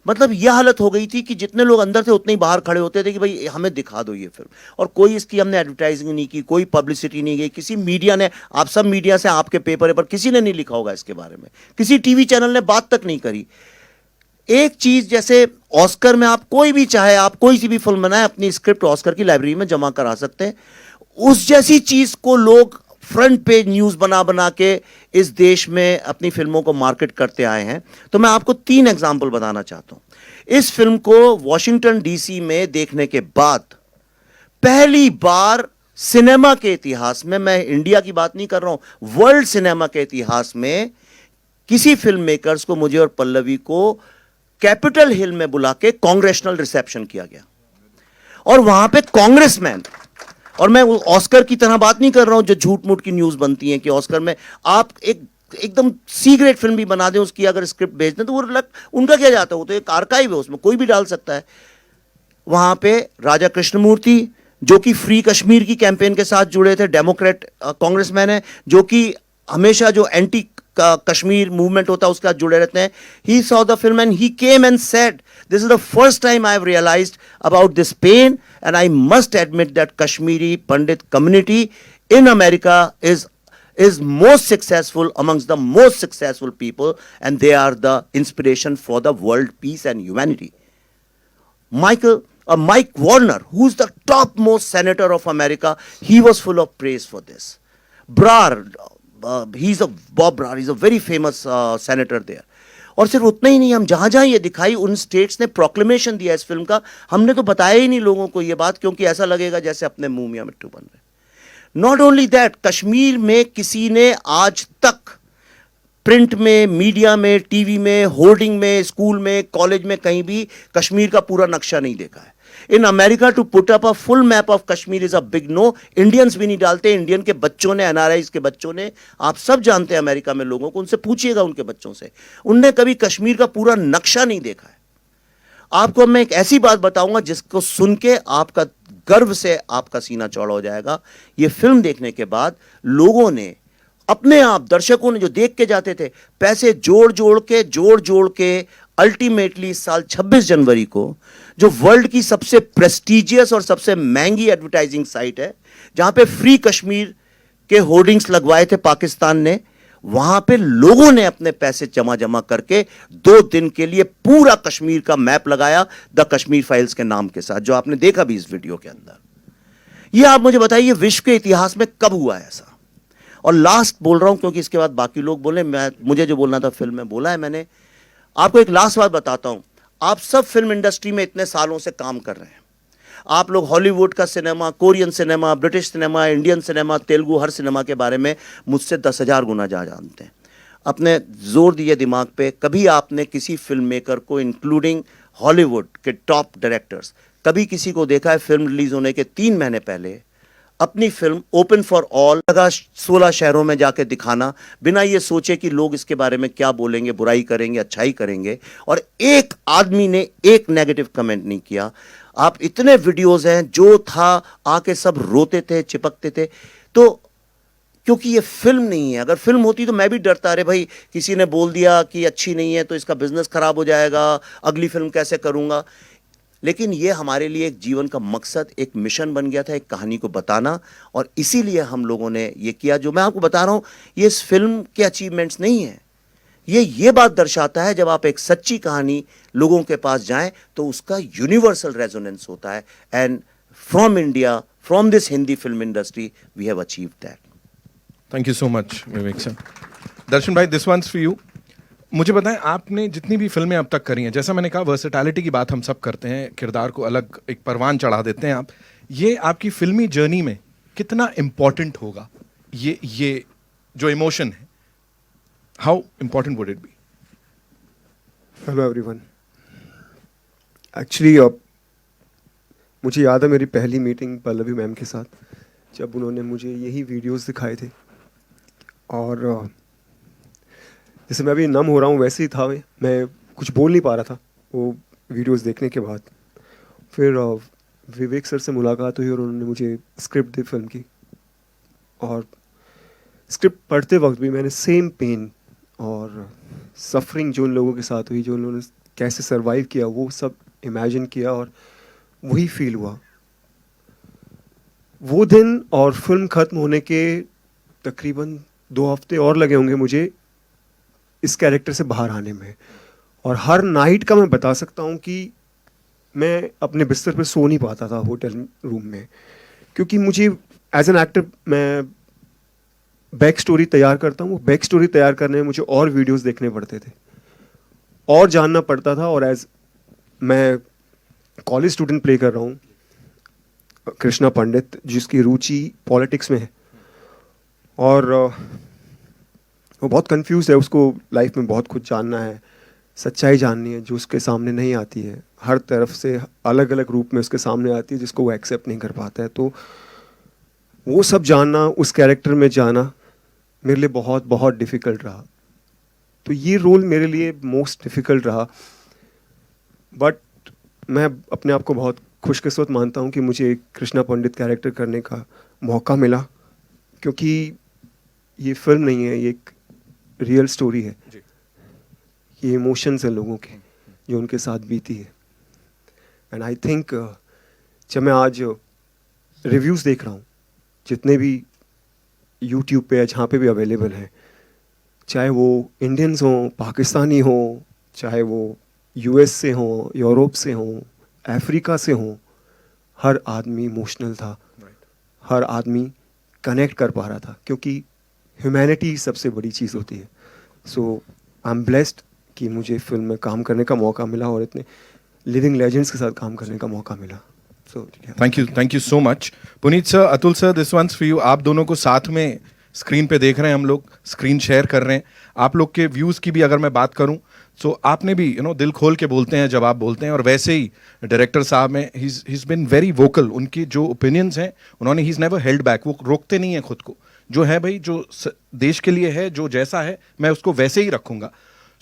मतलब यह हालत हो गई थी कि जितने लोग अंदर थे उतने ही बाहर खड़े होते थे कि भाई हमें दिखा दो ये फिल्म। और कोई इसकी हमने एडवर्टाइजिंग नहीं की, कोई पब्लिसिटी नहीं गई, किसी मीडिया ने, आप सब मीडिया से, आपके पेपर पर किसी ने नहीं लिखा होगा इसके बारे में, किसी टीवी चैनल ने बात तक नहीं करी। एक चीज जैसे ऑस्कर में आप कोई भी चाहे, आप कोई सी भी फिल्म बनाए, अपनी स्क्रिप्ट ऑस्कर की लाइब्रेरी में जमा करा सकते हैं, उस जैसी चीज को लोग फ्रंट पेज न्यूज बना बना के इस देश में अपनी फिल्मों को मार्केट करते आए हैं। तो मैं आपको 3 एग्जाम्पल बताना चाहता हूं। इस फिल्म को वॉशिंगटन डीसी में देखने के बाद पहली बार सिनेमा के इतिहास में, मैं इंडिया की बात नहीं कर रहा हूं, वर्ल्ड सिनेमा के इतिहास में किसी फिल्म मेकर्स को, मुझे और पल्लवी को, कैपिटल हिल में बुला के कांग्रेशनल रिसेप्शन किया गया। और वहां पे कांग्रेसमैन, और मैं ऑस्कर की तरह बात नहीं कर रहा हूं जो झूठ मूठ की न्यूज बनती है कि ऑस्कर में आप एकदम सी ग्रेड फिल्म भी बना दें, उसकी अगर स्क्रिप्ट भेज दें तो वो उनका क्या जाता है, वो तो एक आर्काइव है, उसमें कोई भी डाल सकता है। वहां पे राजा कृष्णमूर्ति, जो कि फ्री कश्मीर की कैंपेन के साथ जुड़े थे, डेमोक्रेट कांग्रेसमैन है, जो कि हमेशा जो एंटी कश्मीर मूवमेंट होता है उसके साथ जुड़े रहते हैं। He saw the film and he came and said, this is the first time I have realized about this pain, and I must admit that Kashmiri Pandit community in America is most successful amongst the most successful people, and they are the inspiration for the world peace and humanity. Mike Warner, who's the topmost senator of America, he was full of praise for this. Bob Brar, he's a very famous senator there. और सिर्फ उतना ही नहीं, हम जहां जहां ये दिखाई, उन स्टेट्स ने प्रोक्लेमेशन दिया इस फिल्म का। हमने तो बताया ही नहीं लोगों को ये बात, क्योंकि ऐसा लगेगा जैसे अपने मुंह मियां मिट्टू बन रहे। नॉट ओनली दैट, कश्मीर में किसी ने आज तक प्रिंट में, मीडिया में, टीवी में, होर्डिंग में, स्कूल में, कॉलेज में, कहीं भी कश्मीर का पूरा नक्शा नहीं देखा है। In America to put up a full map of Kashmir is a big no. Indians भी नहीं डालते, इंडियन के बच्चों ने, एनआरआईज के बच्चों ने, आप सब जानते हैं अमेरिका में लोगों को, उनसे पूछिएगा उनके बच्चों से, उनने कभी कश्मीर का पूरा नक्शा नहीं देखा है। आपको मैं एक ऐसी बात बताऊंगा जिसको सुन के आपका गर्व से आपका सीना चौड़ा हो जाएगा। ये फिल्म देखने के बाद लोगों ने अपने आप, दर्शकों ने जो देख के जाते थे, पैसे जोड़ जोड़ के अल्टीमेटली इस साल 26 जनवरी को, जो वर्ल्ड की सबसे प्रेस्टिजियस और सबसे महंगी एडवर्टाइजिंग साइट है, जहां पे फ्री कश्मीर के होर्डिंग्स लगवाए थे पाकिस्तान ने, वहां पे लोगों ने अपने पैसे जमा करके 2 दिन के लिए पूरा कश्मीर का मैप लगाया, द कश्मीर फाइल्स के नाम के साथ, जो आपने देखा भी इस वीडियो के अंदर। ये आप मुझे बताइए विश्व के इतिहास में कब हुआ है ऐसा? और लास्ट बोल रहा हूं क्योंकि इसके बाद बाकी लोग बोले, मुझे जो बोलना था फिल्म में बोला है मैंने। आपको एक लास्ट बात बताता हूं, आप सब फिल्म इंडस्ट्री में इतने सालों से काम कर रहे हैं, आप लोग हॉलीवुड का cinema, Korean cinema, British cinema, Indian cinema, Telugu, हर सिनेमा के बारे में मुझसे 10,000 गुना जानते हैं। अपने जोर दिए दिमाग पे, कभी आपने किसी फिल्म मेकर को, इंक्लूडिंग हॉलीवुड के टॉप डायरेक्टर्स, कभी किसी को देखा है फिल्म रिलीज होने के 3 महीने पहले अपनी फिल्म ओपन फॉर ऑल लगा 16 शहरों में जाके दिखाना, बिना ये सोचे कि लोग इसके बारे में क्या बोलेंगे, बुराई करेंगे, अच्छाई करेंगे, और एक आदमी ने एक नेगेटिव कमेंट नहीं किया। आप इतने वीडियोस हैं, जो था आके सब रोते थे, चिपकते थे। तो क्योंकि ये फिल्म नहीं है, अगर फिल्म होती तो मैं भी डरता, अरे भाई किसी ने बोल दिया कि अच्छी नहीं है तो इसका बिजनेस खराब हो जाएगा, अगली फिल्म कैसे करूंगा। लेकिन ये हमारे लिए एक जीवन का मकसद, एक मिशन बन गया था, एक कहानी को बताना, और इसीलिए हम लोगों ने ये किया। जो मैं आपको बता रहा हूं, ये इस फिल्म के अचीवमेंट्स नहीं है, ये बात दर्शाता है जब आप एक सच्ची कहानी लोगों के पास जाएं तो उसका यूनिवर्सल रेजोनेंस होता है। And from India, from this Hindi film industry, we have achieved that. Thank you so much Vivek sir. Darshan भाई, दिस वंस फॉर यू। मुझे बताएं, आपने जितनी भी फिल्में अब तक करी हैं, जैसा मैंने कहा वर्सेटैलिटी की बात हम सब करते हैं, किरदार को अलग एक परवान चढ़ा देते हैं आप, ये आपकी फिल्मी जर्नी में कितना इम्पोर्टेंट होगा? ये जो इमोशन है, how important would it be? Hello everyone. Actually मुझे याद है मेरी पहली मीटिंग पल्लवी मैम के साथ, जब उन्होंने मुझे यही वीडियोस दिखाए थे, और जैसे मैं अभी नम हो रहा हूँ वैसे ही था, मैं कुछ बोल नहीं पा रहा था वो वीडियोस देखने के बाद। फिर विवेक सर से मुलाकात हुई और उन्होंने मुझे स्क्रिप्ट दी फिल्म की, और स्क्रिप्ट पढ़ते वक्त भी मैंने सेम पेन और सफरिंग जो उन लोगों के साथ हुई, जो उन्होंने कैसे सरवाइव किया, वो सब इमेजिन किया और वही फील हुआ वो दिन। और फिल्म ख़त्म होने के तकरीबन 2 हफ्ते और लगे होंगे मुझे इस कैरेक्टर से बाहर आने में, और हर नाइट का मैं बता सकता हूँ कि मैं अपने बिस्तर पे सो नहीं पाता था होटल रूम में, क्योंकि मुझे एज एन एक्टर मैं बैक स्टोरी तैयार करता हूँ, बैक स्टोरी तैयार करने में मुझे और वीडियोस देखने पड़ते थे और जानना पड़ता था। और एज मैं कॉलेज स्टूडेंट प्ले कर रहा हूँ कृष्णा पंडित, जिसकी रुचि पॉलिटिक्स में है, और वो बहुत कंफ्यूज है, उसको लाइफ में बहुत कुछ जानना है, सच्चाई जाननी है जो उसके सामने नहीं आती है, हर तरफ से अलग अलग रूप में उसके सामने आती है जिसको वो एक्सेप्ट नहीं कर पाता है। तो वो सब जानना, उस कैरेक्टर में जाना मेरे लिए बहुत बहुत डिफ़िकल्ट रहा। तो ये रोल मेरे लिए मोस्ट डिफ़िकल्ट रहा, बट मैं अपने आप को बहुत खुशकिस्मत मानता हूँ कि मुझे कृष्णा पंडित कैरेक्टर करने का मौका मिला, क्योंकि ये फिल्म नहीं है, ये एक रियल स्टोरी है। ये इमोशंस हैं लोगों के जो उनके साथ बीती है। एंड आई थिंक जब मैं आज रिव्यूज़ देख रहा हूँ, जितने भी यूट्यूब पे या जहाँ पे भी अवेलेबल हैं, चाहे वो इंडियंस हों, पाकिस्तानी हों, चाहे वो यूएस से हों, यूरोप से हों, अफ्रीका से हों, हर आदमी इमोशनल था, हर आदमी कनेक्ट कर पा रहा था, क्योंकि ह्यूमैनिटी सबसे बड़ी चीज़ होती है। सो आई एम ब्लेस्ड कि मुझे फिल्म में काम करने का मौका मिला और इतने लिविंग लेजेंड्स के साथ काम करने का मौका मिला। So thank you so much. Puneet sir, Atul sir, this one's for you. आप दोनों को साथ में स्क्रीन पे देख रहे हैं, हम लोग स्क्रीन शेयर कर रहे हैं। आप लोग के व्यूज़ की भी अगर मैं बात करूं, सो आपने भी दिल खोल के बोलते हैं जब आप बोलते हैं, और वैसे ही डायरेक्टर साहब में he is been very vocal. उनकी जो ओपिनियंस हैं उन्होंने he is never held back, वो रोकते नहीं हैं खुद को। जो है भाई, जो देश के लिए है, जो जैसा है मैं उसको वैसे ही रखूंगा।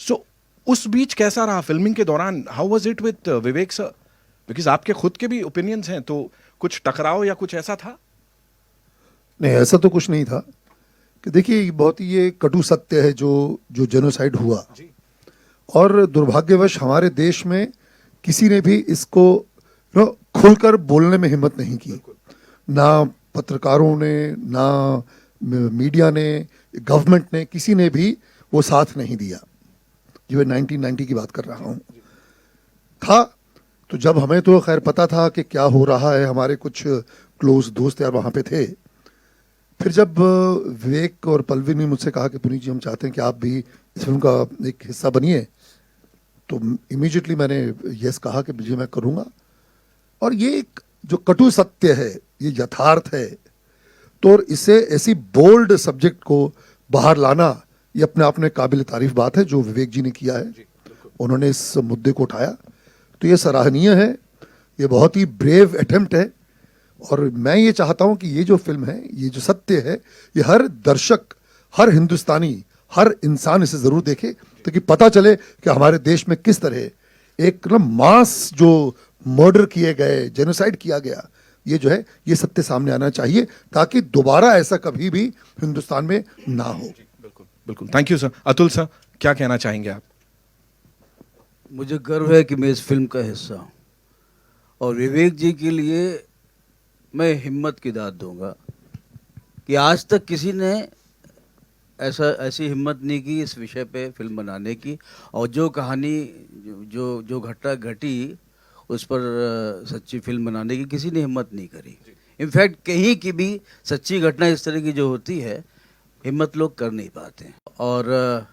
सो उस बीच कैसा रहा फिल्मिंग के दौरान? How was it with Vivek sir? Because आपके खुद के भी ओपिनियंस हैं, तो कुछ टकराव या कुछ ऐसा था? नहीं, ऐसा तो कुछ नहीं था। कि देखिए, बहुत ही ये कटु सत्य है जो जेनोसाइड हुआ, और दुर्भाग्यवश हमारे देश में किसी ने भी इसको खुलकर बोलने में हिम्मत नहीं की। ना पत्रकारों ने, ना मीडिया ने, गवर्नमेंट ने, किसी ने भी वो साथ नहीं दिया। जो 1990 की बात कर रहा हूँ था, तो जब हमें तो खैर पता था कि क्या हो रहा है, हमारे कुछ क्लोज दोस्त यार वहाँ पे थे। फिर जब विवेक और पल्लवी ने मुझसे कहा कि पुनीत जी, हम चाहते हैं कि आप भी इस फिल्म का एक हिस्सा बनिए, तो इमीडिएटली मैंने यस कहा कि जी मैं करूँगा। और ये एक जो कटु सत्य है, ये यथार्थ है, तो इसे ऐसी बोल्ड सब्जेक्ट को बाहर लाना, ये अपने आप में काबिल तारीफ बात है जो विवेक जी ने किया है। उन्होंने इस मुद्दे को उठाया, तो ये सराहनीय है। ये बहुत ही ब्रेव अटेम्प्ट है, और मैं ये चाहता हूं कि ये जो फिल्म है, ये जो सत्य है, ये हर दर्शक, हर हिंदुस्तानी, हर इंसान इसे जरूर देखे, ताकि पता चले कि हमारे देश में किस तरह एक ना मास जो मर्डर किए गए, जेनोसाइड किया गया, ये जो है ये सत्य सामने आना चाहिए, ताकि दोबारा ऐसा कभी भी हिंदुस्तान में ना हो। बिल्कुल बिल्कुल, thank you sir. Atul sir, क्या कहना चाहेंगे आप? मुझे गर्व है कि मैं इस फिल्म का हिस्सा हूँ, और विवेक जी के लिए मैं हिम्मत की दाद दूंगा कि आज तक किसी ने ऐसी हिम्मत नहीं की इस विषय पे फिल्म बनाने की, और जो कहानी जो घटना घटी उस पर सच्ची फिल्म बनाने की किसी ने हिम्मत नहीं करी। इनफैक्ट कहीं की भी सच्ची घटना इस तरह की जो होती है, हिम्मत लोग कर नहीं पाते। और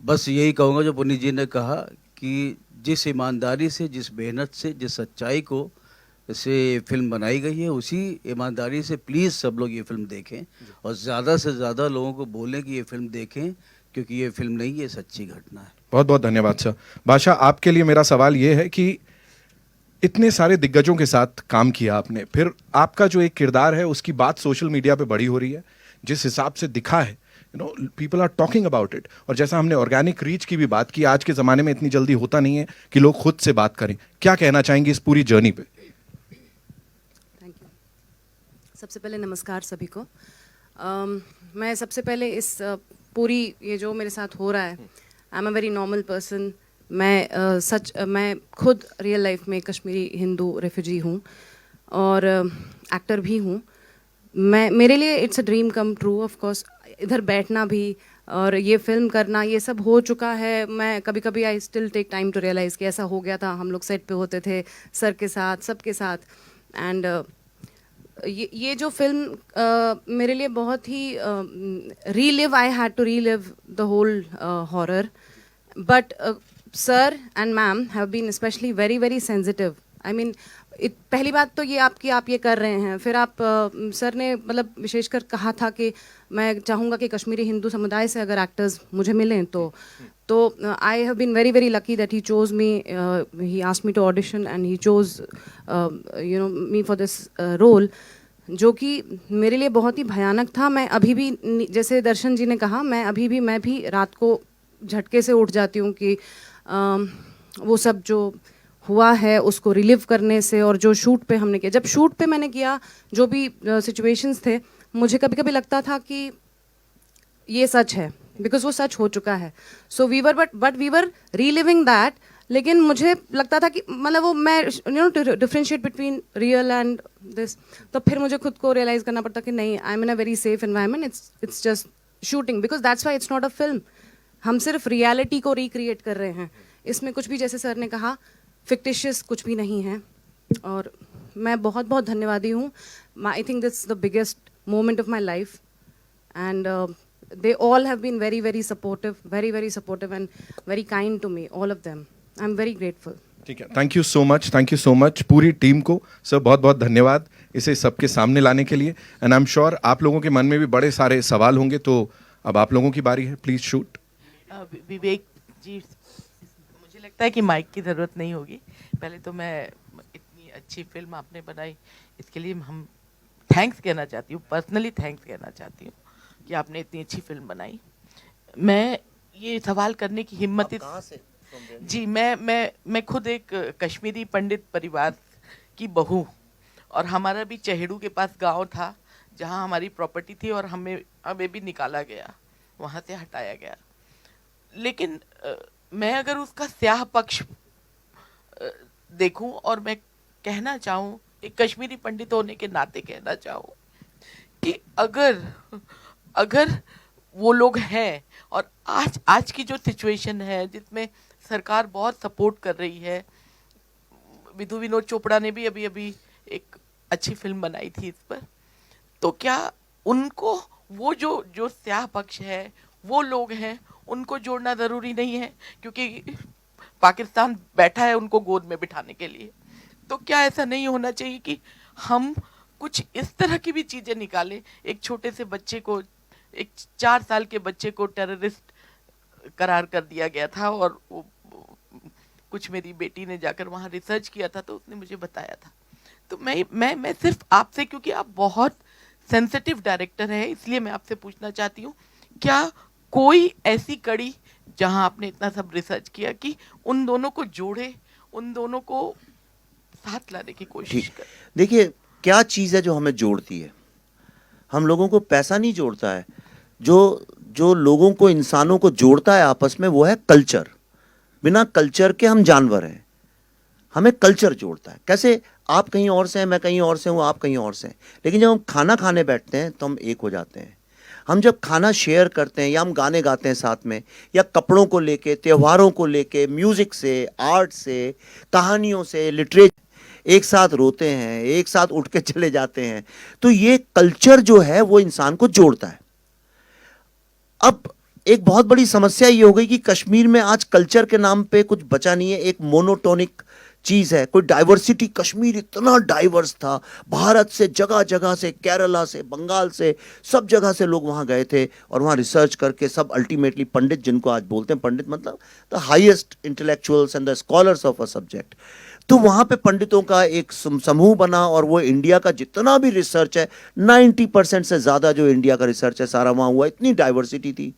बस यही कहूँगा जो पुनीत जी ने कहा कि जिस ईमानदारी से, जिस मेहनत से, जिस सच्चाई को से फिल्म बनाई गई है, उसी ईमानदारी से प्लीज़ सब लोग ये फिल्म देखें, और ज़्यादा से ज़्यादा लोगों को बोलें कि ये फिल्म देखें, क्योंकि ये फिल्म नहीं, ये सच्ची घटना है। बहुत बहुत धन्यवाद सर। बादशाह, आपके लिए मेरा सवाल ये है कि इतने सारे दिग्गजों के साथ काम किया आपने, फिर आपका जो एक किरदार है उसकी बात सोशल मीडिया पे बड़ी हो रही है, जिस हिसाब से दिखा है, you know, people are talking about it. और जैसा हमने ऑर्गेनिक रीच की भी बात की, आज के ज़माने में इतनी जल्दी होता नहीं है कि लोग खुद से बात करें। क्या कहना चाहेंगे इस पूरी जर्नी पे? Thank you. सबसे पहले नमस्कार सभी को। मैं सबसे पहले इस पूरी ये जो मेरे साथ हो रहा है, I am a very normal person. मैं खुद रियल लाइफ में कश्मीरी हिंदू रेफ्यूजी हूँ और एक्टर भी हूँ। मेरे लिए it's a dream come true. Of course इधर बैठना भी और ये फिल्म करना, ये सब हो चुका है। मैं कभी कभी I still take time to realise कि ऐसा हो गया था। हम लोग सेट पे होते थे सर के साथ, सबके साथ। एंड ये जो फिल्म मेरे लिए बहुत ही relive, I had to relive the whole horror, but sir and ma'am have been specially very very sensitive. I mean, पहली बात तो ये आप ये कर रहे हैं, फिर आप सर ने मतलब विशेषकर कहा था कि मैं चाहूँगा कि कश्मीरी हिंदू समुदाय से अगर एक्टर्स मुझे मिलें तो I have been very very lucky that he chose me, he asked me to audition and he chose you know me for this role, जो कि मेरे लिए बहुत ही भयानक था। मैं अभी भी, जैसे दर्शन जी ने कहा, मैं भी रात को झटके से उठ जाती हूँ कि वो सब जो हुआ है उसको रिलीव करने से। और जो शूट पे हमने किया, जब शूट पे मैंने किया, जो भी सिचुएशंस थे, मुझे कभी कभी लगता था कि ये सच है, बिकॉज वो सच हो चुका है। So we were reliving that. लेकिन मुझे लगता था कि मतलब वो मैं to differentiate between real and this, तो फिर मुझे खुद को रियलाइज करना पड़ता कि नहीं, I am in a very safe environment, it's just shooting, because that's why it's not a film. हम सिर्फ रियलिटी को रिक्रिएट कर रहे हैं, इसमें कुछ भी, जैसे सर ने कहा, फिक्टिशियस कुछ भी नहीं है। और मैं बहुत बहुत धन्यवादी हूँ। I think that's the biggest moment of my life, and they all have been very very supportive, very very supportive and very kind to me, all of them. I'm very grateful. ठीक है, thank you so much, thank you so much पूरी team को। Sir बहुत बहुत धन्यवाद इसे सबके सामने लाने के लिए। एंड आई एम श्योर आप लोगों के मन में भी बड़े सारे सवाल होंगे, तो अब आप लोगों की बारी है, प्लीज शूट। विवेक जी, मुझे लगता है कि माइक की ज़रूरत नहीं होगी। पहले तो मैं इतनी अच्छी फिल्म आपने बनाई, इसके लिए हम थैंक्स कहना चाहती हूँ, पर्सनली थैंक्स कहना चाहती हूँ कि आपने इतनी अच्छी फिल्म बनाई। मैं ये सवाल करने की हिम्मत कहाँ से? जी, मैं खुद एक कश्मीरी पंडित परिवार की बहू, और हमारा भी चहेड़ू के पास गांव था जहां हमारी प्रॉपर्टी थी, और हमें भी निकाला गया, वहां से हटाया गया। लेकिन मैं अगर उसका स्याह पक्ष देखूं, और मैं कहना चाहूं, एक कश्मीरी पंडित होने के नाते कहना चाहूं कि अगर वो लोग हैं, और आज की जो सिचुएशन है जिसमें सरकार बहुत सपोर्ट कर रही है, विधु विनोद चोपड़ा ने भी अभी एक अच्छी फिल्म बनाई थी इस पर, तो क्या उनको वो जो स्याह पक्ष है, वो लोग हैं, उनको जोड़ना ज़रूरी नहीं है? क्योंकि पाकिस्तान बैठा है उनको गोद में बिठाने के लिए। तो क्या ऐसा नहीं होना चाहिए कि हम कुछ इस तरह की भी चीज़ें निकालें? एक छोटे से बच्चे को, एक 4 साल के बच्चे को टेररिस्ट करार कर दिया गया था, और कुछ मेरी बेटी ने जाकर वहाँ रिसर्च किया था तो उसने मुझे बताया था। तो मैं सिर्फ आपसे, क्योंकि आप बहुत सेंसिटिव डायरेक्टर है, इसलिए मैं आपसे पूछना चाहती हूँ, क्या कोई ऐसी कड़ी जहाँ आपने इतना सब रिसर्च किया कि उन दोनों को जोड़े, उन दोनों को साथ लाने की कोशिश ठीक, करे? देखिए क्या चीज़ है जो हमें जोड़ती है? हम लोगों को पैसा नहीं जोड़ता है। जो जो लोगों को, इंसानों को जोड़ता है आपस में, वो है कल्चर। बिना कल्चर के हम जानवर हैं। हमें कल्चर जोड़ता है। कैसे? आप कहीं और से हैं, मैं कहीं और से हूँ, आप कहीं और से हैं, लेकिन जब हम खाना खाने बैठते हैं तो हम एक हो जाते हैं। हम जब खाना शेयर करते हैं, या हम गाने गाते हैं साथ में, या कपड़ों को लेके, त्योहारों को लेके, म्यूजिक से, आर्ट से, कहानियों से, लिटरेचर, एक साथ रोते हैं, एक साथ उठ के चले जाते हैं, तो ये कल्चर जो है वो इंसान को जोड़ता है। अब एक बहुत बड़ी समस्या ये हो गई कि कश्मीर में आज कल्चर के नाम पे कुछ बचा नहीं है। एक मोनोटोनिक चीज है, कोई डाइवर्सिटी। कश्मीर इतना डाइवर्स था, भारत से जगह जगह से, केरला से, बंगाल से, सब जगह से लोग वहां गए थे और वहां रिसर्च करके सब अल्टीमेटली पंडित, जिनको आज बोलते हैं पंडित मतलब the highest intellectuals and the scholars of a subject, तो वहां पे पंडितों का एक समूह बना और वो इंडिया का जितना भी रिसर्च है, 90% से ज्यादा जो इंडिया का रिसर्च है सारा वहां हुआ। इतनी डाइवर्सिटी थी।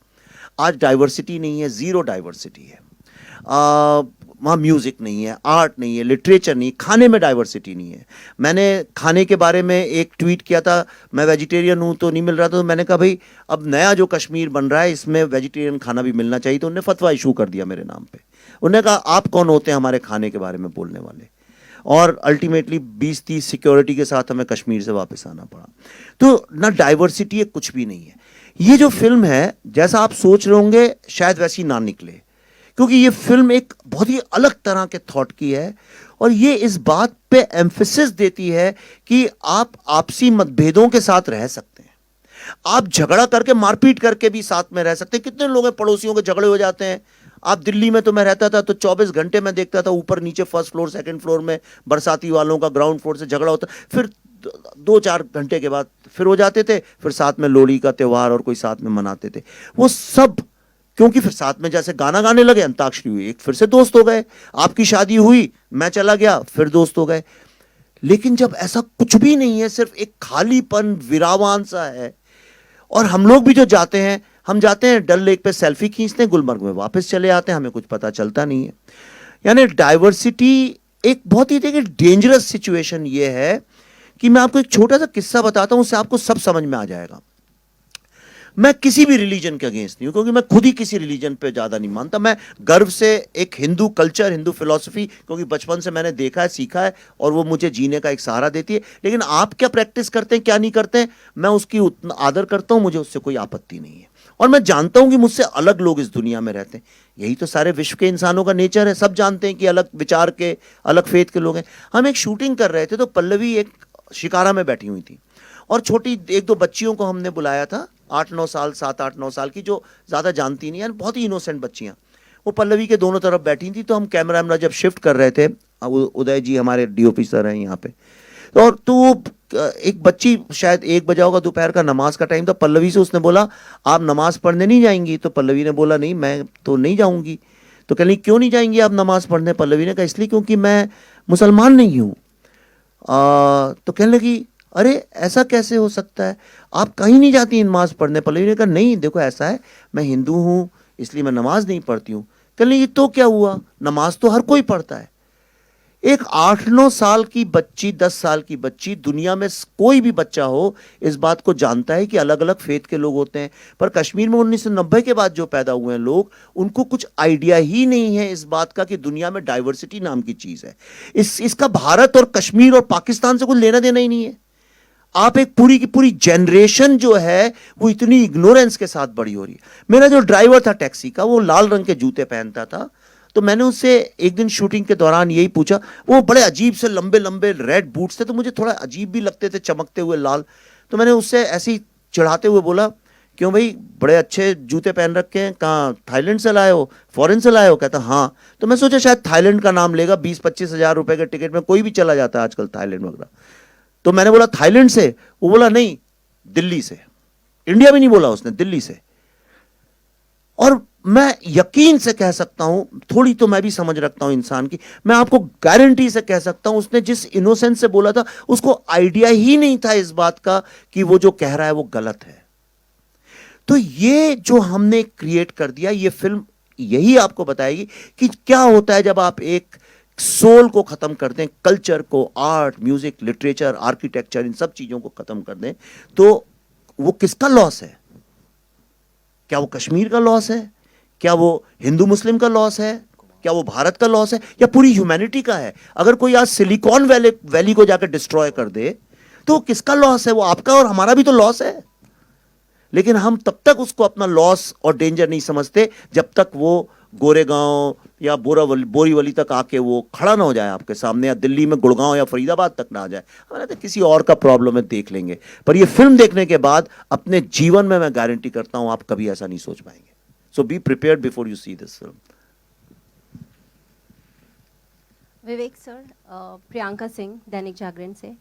आज डाइवर्सिटी नहीं है, जीरो डाइवर्सिटी है। वहाँ म्यूजिक नहीं है, आर्ट नहीं है, लिटरेचर नहीं, खाने में डाइवर्सिटी नहीं है। मैंने खाने के बारे में एक ट्वीट किया था, मैं वेजिटेरियन हूँ तो नहीं मिल रहा था, तो मैंने कहा भाई अब नया जो कश्मीर बन रहा है इसमें वेजिटेरियन खाना भी मिलना चाहिए। तो उन्होंने फतवा इशू कर दिया मेरे नाम पे। उन्होंने कहा आप कौन होते हैं हमारे खाने के बारे में बोलने वाले? और अल्टीमेटली 20-30 सिक्योरिटी के साथ हमें कश्मीर से वापस आना पड़ा। तो ना डाइवर्सिटी है, कुछ भी नहीं है। ये जो फिल्म है, जैसा आप सोच रहे होंगे शायद वैसी ना निकले, क्योंकि ये फिल्म एक बहुत ही अलग तरह के थॉट की है और ये इस बात पे एम्फेसिस देती है कि आप आपसी मतभेदों के साथ रह सकते हैं, आप झगड़ा करके, मारपीट करके भी साथ में रह सकते हैं। कितने लोग हैं पड़ोसियों के झगड़े हो जाते हैं। आप दिल्ली में, तो मैं रहता था तो 24 घंटे मैं देखता था ऊपर नीचे, फर्स्ट फ्लोर सेकंड फ्लोर में बरसाती वालों का ग्राउंड फ्लोर से झगड़ा होता, फिर 2-4 घंटे के बाद फिर हो जाते थे, फिर साथ में लोहड़ी का त्योहार और कोई साथ में मनाते थे। वो सब क्योंकि फिर साथ में जैसे गाना गाने लगे, अंताक्षरी हुई, एक फिर से दोस्त हो गए। आपकी शादी हुई, मैं चला गया, फिर दोस्त हो गए। लेकिन जब ऐसा कुछ भी नहीं है, सिर्फ एक खालीपन, विरावान सा है, और हम लोग भी जो जाते हैं, हम जाते हैं डल लेक पे सेल्फी खींचते हैं, गुलमर्ग में वापस चले आते हैं, हमें कुछ पता चलता नहीं है। यानी डाइवर्सिटी एक बहुत ही देखिए डेंजरस सिचुएशन ये है कि मैं आपको एक छोटा सा किस्सा बताता हूं, उससे आपको सब समझ में आ जाएगा। मैं किसी भी रिलीजन के अगेंस्ट नहीं हूं, क्योंकि मैं खुद ही किसी रिलीजन पे ज्यादा नहीं मानता। मैं गर्व से एक हिंदू कल्चर, हिंदू फिलॉसफी, क्योंकि बचपन से मैंने देखा है, सीखा है, और वो मुझे जीने का एक सहारा देती है। लेकिन आप क्या प्रैक्टिस करते हैं, क्या नहीं करते हैं, मैं उसकी उतना आदर करता हूं, मुझे उससे कोई आपत्ति नहीं है। और मैं जानता हूं कि मुझसे अलग लोग इस दुनिया में रहते हैं। यही तो सारे विश्व के इंसानों का नेचर है। सब जानते हैं कि अलग विचार के, अलग फेथ के लोग हैं। हम एक शूटिंग कर रहे थे तो पल्लवी एक शिकारा में बैठी हुई थी और छोटी 1-2 बच्चियों को हमने बुलाया था, 8-9 साल, 7-8-9 साल की, जो ज़्यादा जानती नहीं, यार बहुत ही इनोसेंट बच्चियाँ। वो पल्लवी के दोनों तरफ बैठी थी। तो हम कैमरा जब शिफ्ट कर रहे थे, उदय जी हमारे DOP सर हैं यहाँ पे, और तो एक बच्ची, शायद 1 बजा होगा, दोपहर का नमाज का टाइम था, पल्लवी से उसने बोला आप नमाज पढ़ने नहीं जाएंगी? तो पल्लवी ने बोला नहीं, मैं तो नहीं जाऊंगी। तो कह रही क्यों नहीं जाएंगी आप नमाज पढ़ने? पल्लवी ने कहा इसलिए क्योंकि मैं मुसलमान नहीं हूँ। तो कहने लगी अरे ऐसा कैसे हो सकता है, आप कहीं नहीं जाती नमाज पढ़ने? पल्लवी ने कहा नहीं, देखो ऐसा है, मैं हिंदू हूँ इसलिए मैं नमाज नहीं पढ़ती हूँ। कहने लगी तो क्या हुआ, नमाज तो हर कोई पढ़ता है। एक 8-9 साल की बच्ची, 10 साल की बच्ची, दुनिया में कोई भी बच्चा हो इस बात को जानता है कि अलग अलग फेथ के लोग होते हैं। पर कश्मीर में 1990 के बाद जो पैदा हुए हैं लोग, उनको कुछ आइडिया ही नहीं है इस बात का कि दुनिया में डाइवर्सिटी नाम की चीज है। इसका भारत और कश्मीर और पाकिस्तान से कुछ लेना देना ही नहीं है। आप एक पूरी की पूरी जनरेशन जो है वो इतनी इग्नोरेंस के साथ बड़ी हो रही है। मेरा जो ड्राइवर था टैक्सी का, वो लाल रंग के जूते पहनता था। तो मैंने उससे एक दिन शूटिंग के दौरान यही पूछा, वो बड़े अजीब से लंबे लंबे रेड बूट्स थे, तो मुझे थोड़ा अजीब भी लगते थे, चमकते हुए लाल। तो मैंने उससे ऐसे ही चिढ़ाते हुए बोला, क्यों भाई बड़े अच्छे जूते पहन रखे हैं, कहाँ थाईलैंड से लाए हो, फॉरेन से लाए हो? कहता हाँ। तो मैं सोचा शायद थाईलैंड का नाम लेगा, 20-25 हज़ार रुपए के टिकट में कोई भी चला जाता है आजकल थाईलैंड वगैरह। तो मैंने बोला थाईलैंड से? वो बोला नहीं, दिल्ली से। इंडिया भी नहीं बोला उसने, दिल्ली से। और मैं यकीन से कह सकता हूं, थोड़ी तो मैं भी समझ रखता हूं इंसान की, मैं आपको गारंटी से कह सकता हूं उसने जिस इनोसेंस से बोला था उसको आइडिया ही नहीं था इस बात का कि वो जो कह रहा है वो गलत है। तो ये जो हमने क्रिएट कर दिया, ये फिल्म यही आपको बताएगी कि क्या होता है जब आप एक सोल को खत्म कर दें, कल्चर को, आर्ट, म्यूजिक, लिटरेचर, आर्किटेक्चर, इन सब चीजों को खत्म कर दें, तो वो किसका लॉस है? क्या वो कश्मीर का लॉस है? क्या वो हिंदू मुस्लिम का लॉस है? क्या वो भारत का लॉस है? या पूरी ह्यूमैनिटी का है? अगर कोई आज सिलिकॉन वैली को जाकर डिस्ट्रॉय कर दे तो किसका लॉस है? वो आपका और हमारा भी तो लॉस है। लेकिन हम तब तक उसको अपना लॉस और डेंजर नहीं समझते जब तक वो गोरेगांव या बोरीवली तक आके वो खड़ा ना हो जाए आपके सामने, या दिल्ली में गुड़गांव या फरीदाबाद तक ना आ जाए। हमारे तो किसी और का प्रॉब्लम है, देख लेंगे। पर ये फिल्म देखने के बाद अपने जीवन में मैं गारंटी करता हूं आप कभी ऐसा नहीं सोच पाएंगे। So be prepared before you see this film. Vivek sir, Priyanka Singh, Dainik Jagran से।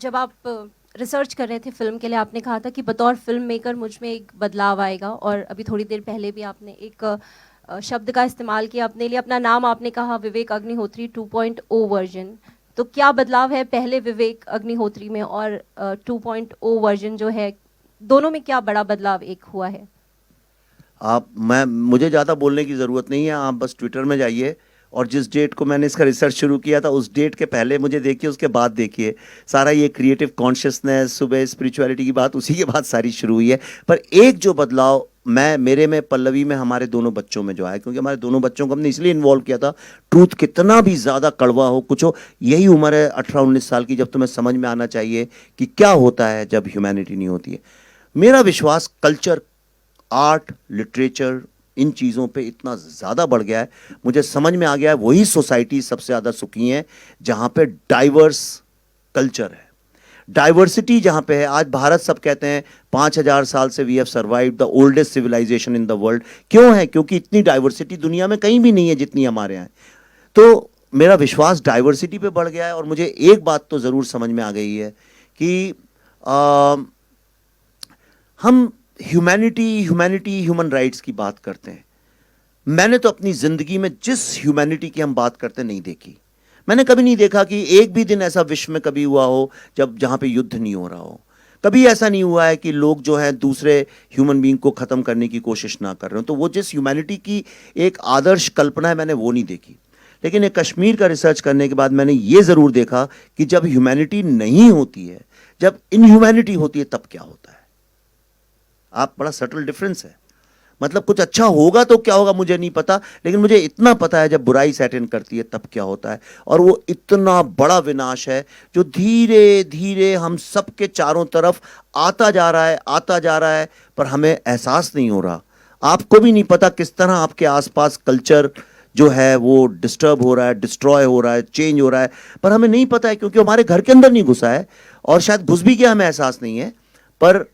जब आप रिसर्च कर रहे थे फिल्म के लिए, आपने कहा था कि बतौर फिल्म मेकर मुझ में एक बदलाव आएगा, और अभी थोड़ी देर पहले भी आपने एक शब्द का इस्तेमाल किया अपने लिए, अपना नाम आपने कहा विवेक अग्निहोत्री 2.0 वर्जन। तो क्या बदलाव है पहले विवेक अग्निहोत्री में और 2.0 वर्जन जो है, दोनों में क्या बड़ा बदलाव एक हुआ है? मुझे ज़्यादा बोलने की ज़रूरत नहीं है, आप बस ट्विटर में जाइए और जिस डेट को मैंने इसका रिसर्च शुरू किया था उस डेट के पहले मुझे देखिए, उसके बाद देखिए। सारा ये क्रिएटिव कॉन्शियसनेस, सुबह स्पिरिचुअलिटी की बात, उसी के बाद सारी शुरू हुई है। पर एक जो बदलाव मेरे में, पल्लवी में, हमारे दोनों बच्चों में जो आया, क्योंकि हमारे दोनों बच्चों को हमने इसलिए इन्वॉल्व किया था, ट्रूथ कितना भी ज़्यादा कड़वा हो, कुछ हो, यही उम्र है 18-19 साल की जब तुम्हें समझ में आना चाहिए कि क्या होता है जब ह्यूमैनिटी नहीं होती है। मेरा विश्वास कल्चर, आर्ट, लिटरेचर, इन चीज़ों पे इतना ज़्यादा बढ़ गया है, मुझे समझ में आ गया है वही सोसाइटी सबसे ज़्यादा सुखी है जहाँ पे डाइवर्स कल्चर है, डाइवर्सिटी जहाँ पे है। आज भारत, सब कहते हैं 5000 साल से we have survived the oldest civilisation in the world. क्यों है? क्योंकि इतनी डाइवर्सिटी दुनिया में कहीं भी नहीं है जितनी हमारे यहाँ है। तो मेरा विश्वास डाइवर्सिटी पे बढ़ गया है। और मुझे एक बात तो ज़रूर समझ में आ गई है कि हम ह्यूमैनिटी, ह्यूमन राइट्स की बात करते हैं। मैंने तो अपनी जिंदगी में जिस ह्यूमैनिटी की हम बात करते नहीं देखी। मैंने कभी नहीं देखा कि एक भी दिन ऐसा विश्व में कभी हुआ हो जहाँ पे युद्ध नहीं हो रहा हो। कभी ऐसा नहीं हुआ है कि लोग जो हैं दूसरे ह्यूमन बीइंग को ख़त्म करने की कोशिश ना कर रहे हो। तो वो जिस ह्यूमैनिटी की एक आदर्श कल्पना है, मैंने वो नहीं देखी। लेकिन एक कश्मीर का रिसर्च करने के बाद मैंने ये ज़रूर देखा कि जब ह्यूमैनिटी नहीं होती है, जब इनह्यूमैनिटी होती है, तब क्या होता है। आप, बड़ा सटल डिफरेंस है। मतलब कुछ अच्छा होगा तो क्या होगा मुझे नहीं पता, लेकिन मुझे इतना पता है जब बुराई सेट इन करती है तब क्या होता है। और वो इतना बड़ा विनाश है जो धीरे धीरे हम सबके चारों तरफ आता जा रहा है, पर हमें एहसास नहीं हो रहा। आपको भी नहीं पता किस तरह आपके आसपास कल्चर जो है वो डिस्टर्ब हो रहा है, डिस्ट्रॉय हो रहा है, चेंज हो रहा है, पर हमें नहीं पता है क्योंकि हमारे घर के अंदर नहीं घुसा है, और शायद घुस भी गया, हमें एहसास नहीं है। पर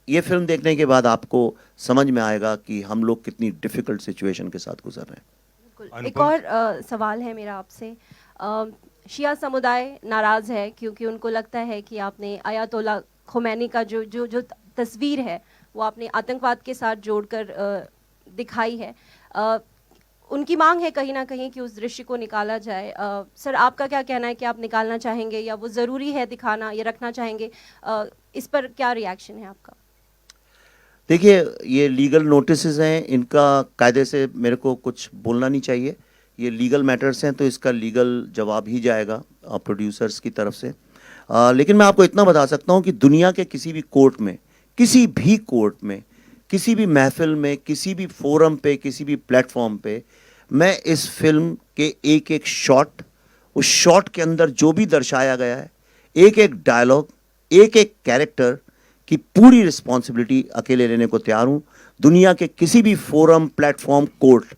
ये फिल्म देखने के बाद आपको समझ में आएगा कि हम लोग कितनी डिफिकल्ट सिचुएशन के साथ गुजर रहे हैं। बिल्कुल। एक और सवाल है मेरा आपसे। शिया समुदाय नाराज़ है क्योंकि उनको लगता है कि आपने आयतोल्ला खोमैनी का जो तस्वीर है वो आपने आतंकवाद के साथ जोड़कर दिखाई है। उनकी मांग है कहीं ना कहीं कि उस दृश्य को निकाला जाए। सर, आपका क्या कहना है कि आप निकालना चाहेंगे या वो ज़रूरी है दिखाना, या रखना चाहेंगे? इस पर क्या रिएक्शन है आपका? देखिए, ये लीगल नोटिसेस हैं, इनका कायदे से मेरे को कुछ बोलना नहीं चाहिए। ये लीगल मैटर्स हैं तो इसका लीगल जवाब ही जाएगा प्रोड्यूसर्स की तरफ से। लेकिन मैं आपको इतना बता सकता हूँ कि दुनिया के किसी भी कोर्ट में, किसी भी कोर्ट में, किसी भी महफिल में, किसी भी फोरम पे, किसी भी प्लेटफॉर्म पे, मैं इस फिल्म के एक एक शॉट, उस शॉट के अंदर जो भी दर्शाया गया है, एक एक डायलॉग, एक एक कैरेक्टर की पूरी रिस्पॉन्सिबिलिटी अकेले लेने को तैयार हूँ। दुनिया के किसी भी फोरम, प्लेटफॉर्म, कोर्ट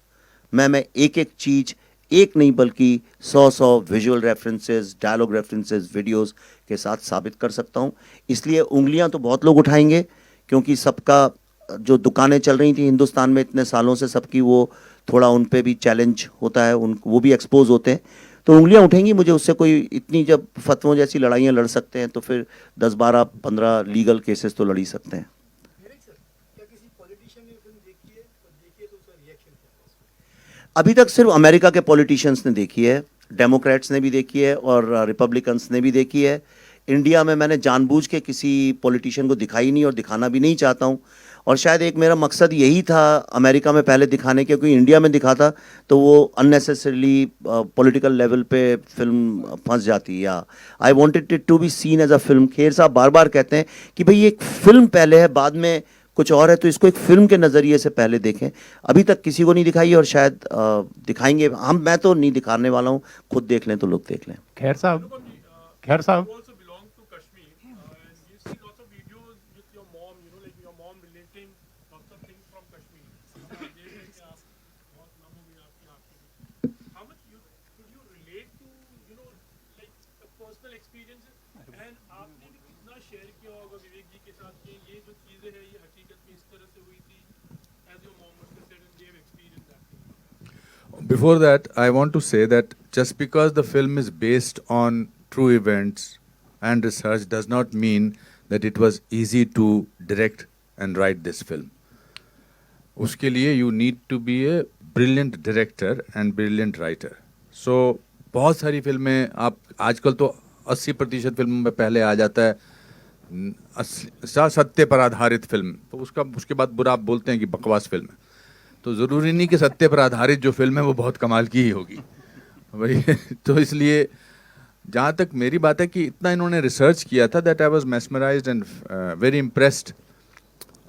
मैं एक एक चीज़, एक नहीं बल्कि 100 visual references, dialogue references, videos के साथ साबित कर सकता हूँ। इसलिए उंगलियाँ तो बहुत लोग उठाएंगे क्योंकि सबका जो दुकानें चल रही थी हिंदुस्तान में इतने सालों से, सबकी वो थोड़ा उन पे भी चैलेंज होता है, वो भी एक्सपोज होते हैं, तो उंगलियां उठेंगी। मुझे उससे कोई इतनी, जब फतवों जैसी लड़ाइयाँ लड़ सकते हैं तो फिर 10, 12, 15 लीगल केसेस तो लड़ ही सकते हैं। अभी तक सिर्फ अमेरिका के पॉलिटिशियंस ने देखी है, डेमोक्रेट्स ने भी देखी है और रिपब्लिकन्स ने भी देखी है। इंडिया में मैंने जानबूझ के किसी पॉलिटिशियन को दिखाई नहीं और दिखाना भी नहीं चाहता हूँ, और शायद एक मेरा मकसद यही था अमेरिका में पहले दिखाने के, क्योंकि इंडिया में दिखाता तो वो अननेसेसरीली पॉलिटिकल लेवल पे फिल्म फंस जाती। या I wanted it to be seen as a film. Kher साहब बार बार कहते हैं कि भाई ये एक फिल्म पहले है, बाद में कुछ और है, तो इसको एक फिल्म के नज़रिए से पहले देखें। अभी तक किसी को नहीं दिखाई और शायद दिखाएंगे हम। मैं तो नहीं दिखाने वाला हूँ, खुद देख लें तो लोग देख लें। खैर साहब Before that, I want to say that just because the film is based on true events and research does not mean that it was easy to direct and write this film. उसके लिए you need to be a brilliant director and brilliant writer. So बहुत सारी फिल्में आप आजकल तो 80% फिल्मों में पहले आ जाता है सत्य पर आधारित फिल्म, तो उसके बाद बुरा आप बोलते हैं कि बकवास फिल्म है। तो ज़रूरी नहीं कि सत्य पर आधारित जो फिल्म है वो बहुत कमाल की ही होगी भाई। तो इसलिए जहाँ तक मेरी बात है कि इतना इन्होंने रिसर्च किया था that I was mesmerised and very impressed.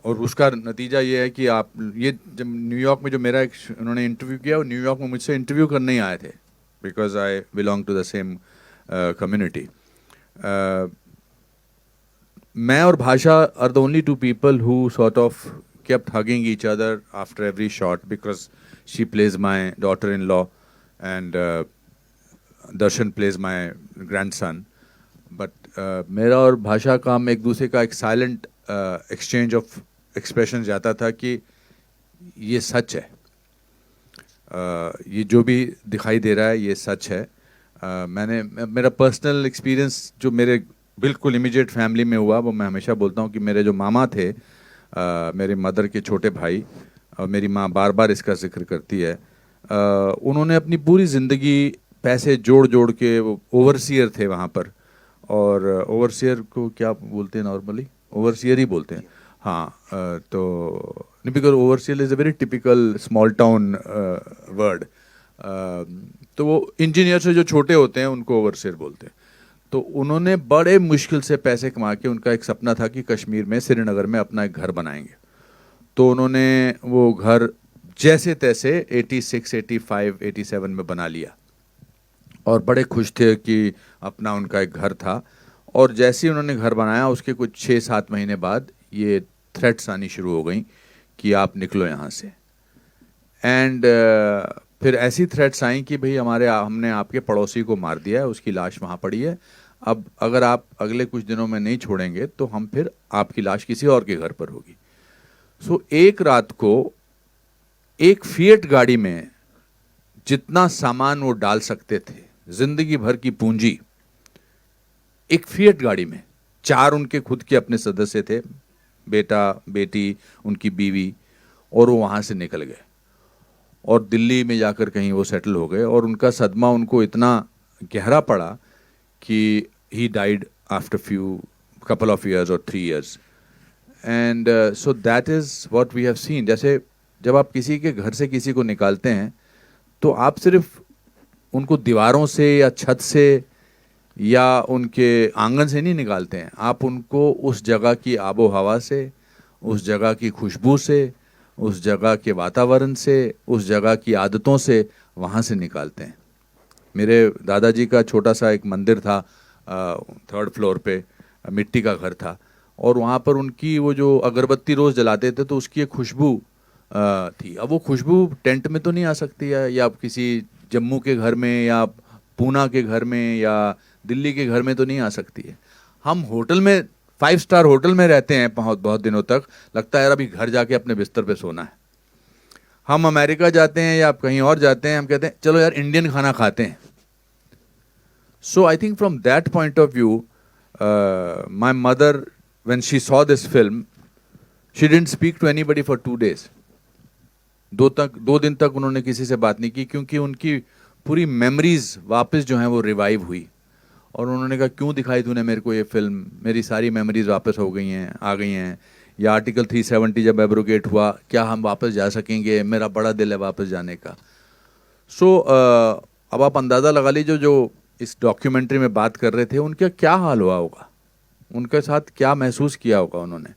और उसका नतीजा ये है कि आप ये जब न्यूयॉर्क में जो मेरा एक उन्होंने इंटरव्यू किया, वो न्यूयॉर्क में मुझसे इंटरव्यू करने ही आए थे because I belong to the same community. मैं और Bhasha are the only two people who sort of kept hugging each other after every shot because she plays my daughter-in-law and Darshan plays my grandson. But मेरा और भाषा का हम एक दूसरे का एक silent exchange of expressions जाता था कि ये सच है, ये जो भी दिखाई दे रहा है ये सच है। मेरा पर्सनल एक्सपीरियंस जो मेरे बिल्कुल इमीडिएट फैमिली में हुआ, वो मैं हमेशा बोलता हूँ कि मेरे जो मामा थे, मेरी मदर के छोटे भाई, और मेरी माँ बार बार इसका जिक्र करती है, उन्होंने अपनी पूरी ज़िंदगी पैसे जोड़ जोड़ के, वो ओवरसियर थे वहाँ पर, और ओवरसियर को क्या बोलते हैं नॉर्मली, ओवरसियर ही बोलते हैं हाँ। तो because overseer is a very typical small town word. तो वो इंजीनियर से जो छोटे होते हैं उनको ओवरसियर बोलते हैं। तो उन्होंने बड़े मुश्किल से पैसे कमा के, उनका एक सपना था कि कश्मीर में श्रीनगर में अपना एक घर बनाएंगे। तो उन्होंने वो घर जैसे तैसे 86, 85, 87 में बना लिया और बड़े खुश थे कि अपना उनका एक घर था। और जैसे ही उन्होंने घर बनाया उसके कुछ 6-7 महीने बाद ये थ्रेट्स आनी शुरू हो गई कि आप निकलो यहाँ से। एंड फिर ऐसी थ्रेट्स आई कि भाई हमने आपके पड़ोसी को मार दिया है, उसकी लाश वहाँ पड़ी है, अब अगर आप अगले कुछ दिनों में नहीं छोड़ेंगे तो हम फिर आपकी लाश किसी और के घर पर होगी। सो एक रात को एक फिएट गाड़ी में जितना सामान वो डाल सकते थे, जिंदगी भर की पूंजी, एक फिएट गाड़ी में 4 उनके खुद के अपने सदस्य थे, बेटा बेटी उनकी बीवी, और वो वहाँ से निकल गए और दिल्ली में जाकर कहीं वो सेटल हो गए। और उनका सदमा उनको इतना गहरा पड़ा कि he died after couple of years or 3 years. And so that is what we have seen. जैसे जब आप किसी के घर से किसी को निकालते हैं तो आप सिर्फ उनको दीवारों से या छत से या उनके आंगन से नहीं निकालते हैं, आप उनको उस जगह की आबो हवा से, उस जगह की खुशबू से, उस जगह के वातावरण से, उस जगह की आदतों से वहाँ से निकालते हैं। मेरे दादाजी का छोटा सा एक मंदिर था 3rd फ्लोर पे, मिट्टी का घर था, और वहाँ पर उनकी वो जो अगरबत्ती रोज़ जलाते थे तो उसकी एक खुशबू थी। अब वो खुशबू टेंट में तो नहीं आ सकती है, या किसी जम्मू के घर में या पूना के घर में या दिल्ली के घर में तो नहीं आ सकती है। हम होटल में 5 स्टार होटल में रहते हैं बहुत दिनों तक, लगता है यार अभी घर जाके अपने बिस्तर पे सोना है। हम अमेरिका जाते हैं या कहीं और जाते हैं, हम कहते हैं चलो यार इंडियन खाना खाते हैं। So I think from that point of view my mother when she saw this film she didn't speak to anybody for 2 days. 2 दिन तक उन्होंने किसी से बात नहीं की, क्योंकि उनकी पूरी मेमोरीज वापस जो हैं वो रिवाइव हुई. और उन्होंने कहा क्यों दिखाई तूने मेरे को ये फिल्म, मेरी सारी मेमोरीज वापस हो गई हैं, आ गई हैं. या आर्टिकल 370 जब एब्रोगेट हुआ, क्या हम वापस जा सकेंगे, मेरा बड़ा दिल है वापस जाने का. सो अब आप अंदाज़ा लगा लीजिए जो इस डॉक्यूमेंट्री में बात कर रहे थे उनका क्या हाल हुआ होगा, उनके साथ क्या महसूस किया होगा उन्होंने.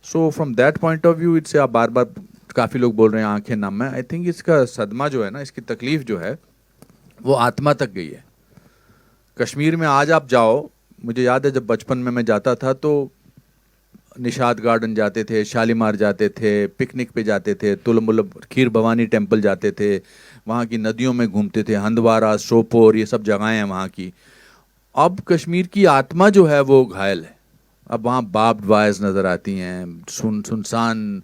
So from that point of view it's, आप बार बार काफ़ी लोग बोल रहे हैं आंखें नम है. आई थिंक इसका सदमा जो है ना, इसकी तकलीफ जो है वो आत्मा तक गई है. कश्मीर में आज आप जाओ, मुझे याद है जब बचपन में मैं जाता था तो निशाद गार्डन जाते थे, शालीमार जाते थे, पिकनिक पे जाते थे, तुलमुल खीर भवानी टेम्पल जाते थे, वहाँ की नदियों में घूमते थे, हंदवारा, सोपोर, ये सब जगहें हैं वहाँ की. अब कश्मीर की आत्मा जो है वो घायल है. अब वहाँ बार्ब्ड वायर्स नज़र आती हैं, सुनसान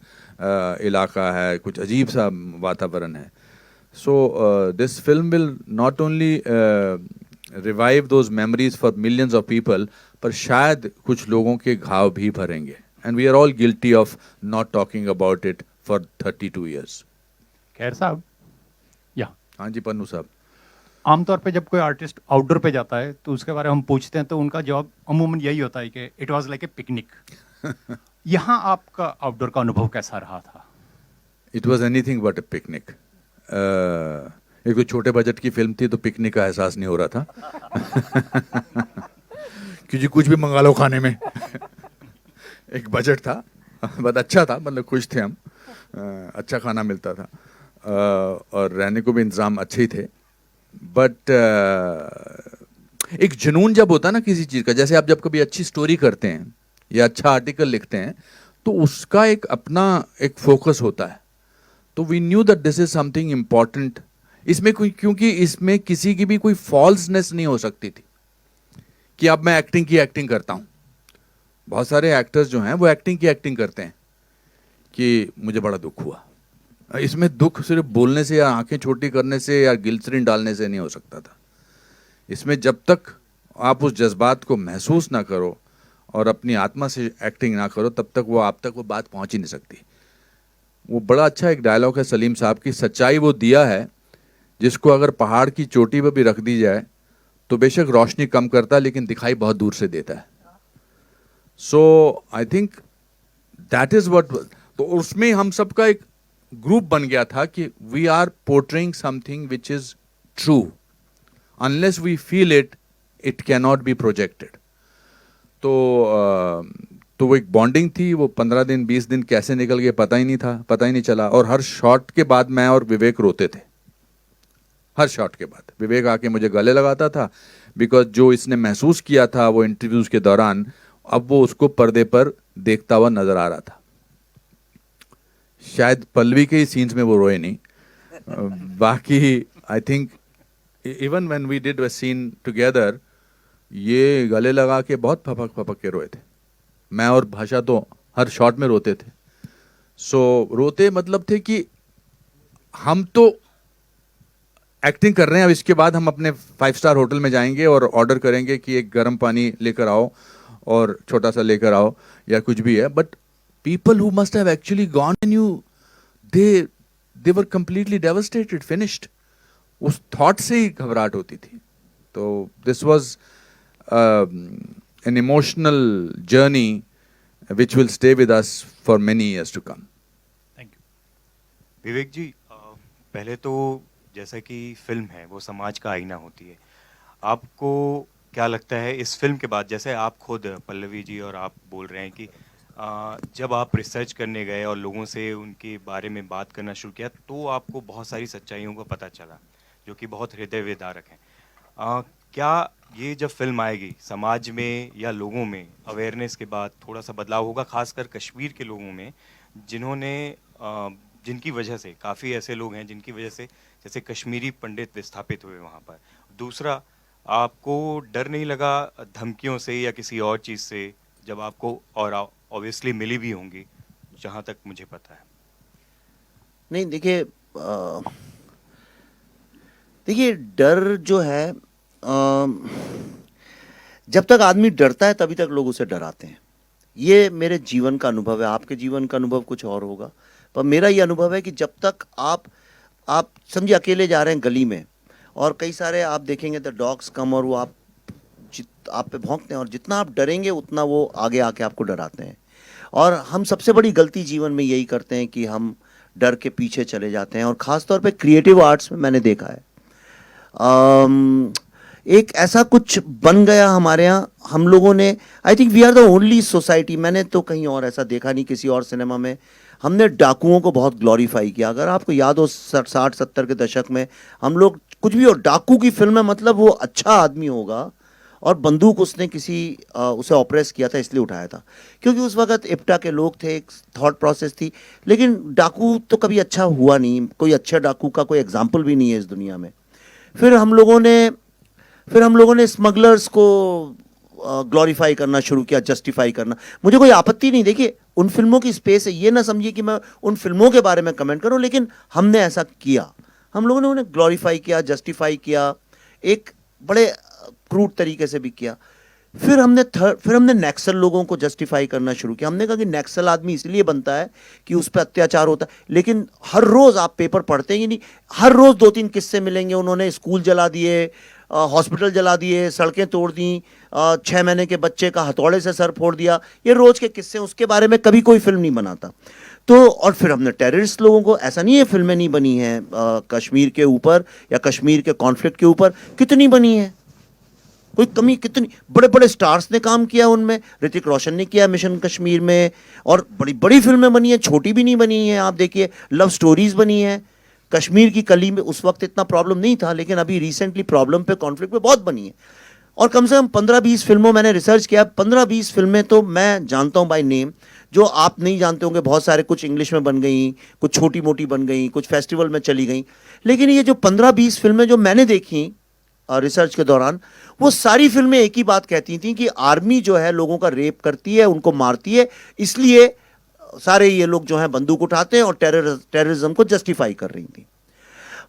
इलाका है, कुछ अजीब सा वातावरण है. So this film will not only revive those memories for millions of people, पर शायद कुछ लोगों के घाव भी भरेंगे. And we are all guilty of not talking about it for 32 years. खैर साहब, या हाँ जी पन्नू साहब. आमतौर पे जब कोई आर्टिस्ट आउटडोर पे जाता है तो उसके बारे में हम पूछते हैं तो उनका जवाब अमूमन यही होता है कि it was like a picnic. यहाँ आपका आउटडोर का अनुभव कैसा रहा था? It was anything but A picnic. एक तो छोटे बजट की फिल्म थी तो पिकनिक का एहसास नहीं हो रहा था. क्योंकि कुछ भी मंगा लो खाने में. एक बजट था, बट अच्छा था, मतलब खुश थे हम. अच्छा खाना मिलता था और रहने को भी इंतज़ाम अच्छे ही थे. बट एक जुनून जब होता है ना किसी चीज़ का, जैसे आप जब कभी अच्छी स्टोरी करते हैं या अच्छा आर्टिकल लिखते हैं तो उसका एक अपना एक फोकस होता है. तो we knew that this is something important. इसमें कोई, क्योंकि इसमें किसी की भी कोई फॉल्सनेस नहीं हो सकती थी कि अब मैं एक्टिंग की एक्टिंग करता हूँ. बहुत सारे एक्टर्स जो हैं वो एक्टिंग की एक्टिंग करते हैं कि मुझे बड़ा दुख हुआ. इसमें दुख सिर्फ बोलने से या आंखें छोटी करने से या ग्लिसरीन डालने से नहीं हो सकता था. इसमें जब तक आप उस जज्बात को महसूस ना करो और अपनी आत्मा से एक्टिंग ना करो तब तक वो आप तक वो बात पहुंच ही नहीं सकती. वो बड़ा अच्छा एक डायलॉग है सलीम साहब की, सच्चाई वो दिया है जिसको अगर पहाड़ की चोटी पर भी रख दी जाए तो बेशक रोशनी कम करता है लेकिन दिखाई बहुत दूर से देता है. So I think that is what. तो उसमें हम सबका एक ग्रुप बन गया था कि we are portraying something which is true. Unless we feel it, it can not be projected. तो वो एक बॉन्डिंग थी. वो 15 दिन 20 दिन कैसे निकल गए पता ही नहीं था, पता ही नहीं चला. और हर शॉट के बाद मैं और विवेक रोते थे. हर शॉट के बाद विवेक आके मुझे गले लगाता था, बिकॉज जो इसने महसूस किया था वो इंटरव्यूज के दौरान, अब वो उसको पर्दे पर देखता हुआ नजर आ रहा था. शायद पल्लवी के ही सीन्स में वो रोए नहीं. बाकी I think even when we did a scene together, ये गले लगा के बहुत फपक फपक के रोए थे. मैं और भाषा तो हर शॉट में रोते थे. सो रोते मतलब थे कि हम तो एक्टिंग कर रहे हैं, अब इसके बाद हम अपने 5 स्टार होटल में जाएंगे और ऑर्डर करेंगे कि एक गर्म पानी लेकर आओ और छोटा सा लेकर आओ या कुछ भी है. But people who must have actually gone and they were completely devastated, finished. उस thought से ही घबराहट होती थी. तो this was an emotional journey which will stay with us for many years to come. Thank you. Vivek ji, पहले तो जैसा कि फिल्म है वो समाज का आईना होती है. आपको क्या लगता है इस फिल्म के बाद, जैसे आप खुद पल्लवी जी और आप बोल रहे हैं कि जब आप रिसर्च करने गए और लोगों से उनके बारे में बात करना शुरू किया तो आपको बहुत सारी सच्चाइयों का पता चला जो कि बहुत हृदय विदारक हैं. क्या ये जब फिल्म आएगी समाज में या लोगों में अवेयरनेस के बाद थोड़ा सा बदलाव होगा, खासकर कश्मीर के लोगों में जिन्होंने जिनकी वजह से काफ़ी ऐसे लोग हैं जिनकी वजह से जैसे कश्मीरी पंडित विस्थापित हुए वहाँ पर. दूसरा, आपको डर नहीं लगा धमकियों से या किसी और चीज़ से जब आपको, और ऑब्वियसली मिली भी होंगी जहाँ तक मुझे पता है? नहीं, देखिए डर जो है, जब तक आदमी डरता है तभी तक लोग उसे डराते हैं. ये मेरे जीवन का अनुभव है, आपके जीवन का अनुभव कुछ और होगा, पर मेरा ये अनुभव है कि जब तक आप समझिए अकेले जा रहे हैं गली में और कई सारे आप देखेंगे द डॉग्स कम और वो आप पे भौंकते हैं और जितना आप डरेंगे उतना वो आगे आके आपको डराते हैं। और हम सबसे बड़ी गलती जीवन में यही करते हैं कि हम डर के पीछे चले जाते हैं। और ख़ास तौर पे क्रिएटिव आर्ट्स में मैंने देखा है एक ऐसा कुछ बन गया हमारे यहाँ, हम लोगों ने, I think we are the only society, मैंने तो कहीं और ऐसा देखा नहीं किसी और सिनेमा में, हमने डाकुओं को बहुत ग्लोरीफाई किया। अगर आपको याद हो 60-70 के दशक में हम लोग कुछ भी, और डाकू की फिल्म में मतलब वो अच्छा आदमी होगा और बंदूक उसने उसे ऑपरेस किया था इसलिए उठाया था, क्योंकि उस वक्त इप्टा के लोग थे, एक थॉट प्रोसेस थी। लेकिन डाकू तो कभी अच्छा हुआ नहीं, कोई अच्छे डाकू का कोई एग्जाम्पल भी नहीं है इस दुनिया में। फिर हम लोगों ने स्मगलर्स को ग्लोरीफाई करना शुरू किया, जस्टिफाई करना। मुझे कोई आपत्ति नहीं, देखिए उन फिल्मों की स्पेस है, ये ना समझिए कि मैं उन फिल्मों के बारे में कमेंट करूं, लेकिन हमने ऐसा किया, हम लोगों ने उन्हें ग्लोरीफाई किया, जस्टिफाई किया, एक बड़े क्रूड तरीके से भी किया। फिर हमने नक्सल लोगों को जस्टिफाई करना शुरू किया। हमने कहा कि नक्सल आदमी इसलिए बनता है कि उस पर अत्याचार होता है, लेकिन हर रोज़ आप पेपर पढ़ते ही नहीं, हर रोज़ 2-3 किस्से मिलेंगे, उन्होंने स्कूल जला दिए, हॉस्पिटल जला दिए, सड़कें तोड़ दी, 6 महीने के बच्चे का हथौड़े से सर फोड़ दिया, ये रोज़ के किस्से, उसके बारे में कभी कोई फिल्म नहीं बनाता। तो और फिर हमने टेररिस्ट लोगों को, ऐसा नहीं है फिल्में नहीं बनी हैं कश्मीर के ऊपर या कश्मीर के कॉन्फ्लिक्ट के ऊपर, कितनी बनी है, कोई कमी, कितनी बड़े बड़े स्टार्स ने काम किया उनमें, ऋतिक रोशन ने किया मिशन कश्मीर में, और बड़ी बड़ी फिल्में बनी हैं, छोटी भी नहीं बनी हैं। आप देखिए लव स्टोरीज बनी हैं, कश्मीर की कली में उस वक्त इतना प्रॉब्लम नहीं था, लेकिन अभी रिसेंटली प्रॉब्लम पे, कॉन्फ्लिक्ट पे बहुत बनी है। और कम से कम 15-20 फिल्मों, मैंने रिसर्च किया, 15-20 फिल्में तो मैं जानता हूँ बाय नेम, जो आप नहीं जानते होंगे। बहुत सारे, कुछ इंग्लिश में बन गई, कुछ छोटी मोटी बन गई, कुछ फेस्टिवल में चली गई, लेकिन ये जो 15-20 फिल्में जो मैंने देखी रिसर्च के दौरान, वो सारी फिल्में एक ही बात कहती थी कि आर्मी जो है लोगों का रेप करती है, उनको मारती है, इसलिए सारे ये लोग जो हैं बंदूक उठाते हैं और टेररिज्म को जस्टिफाई कर रही थी।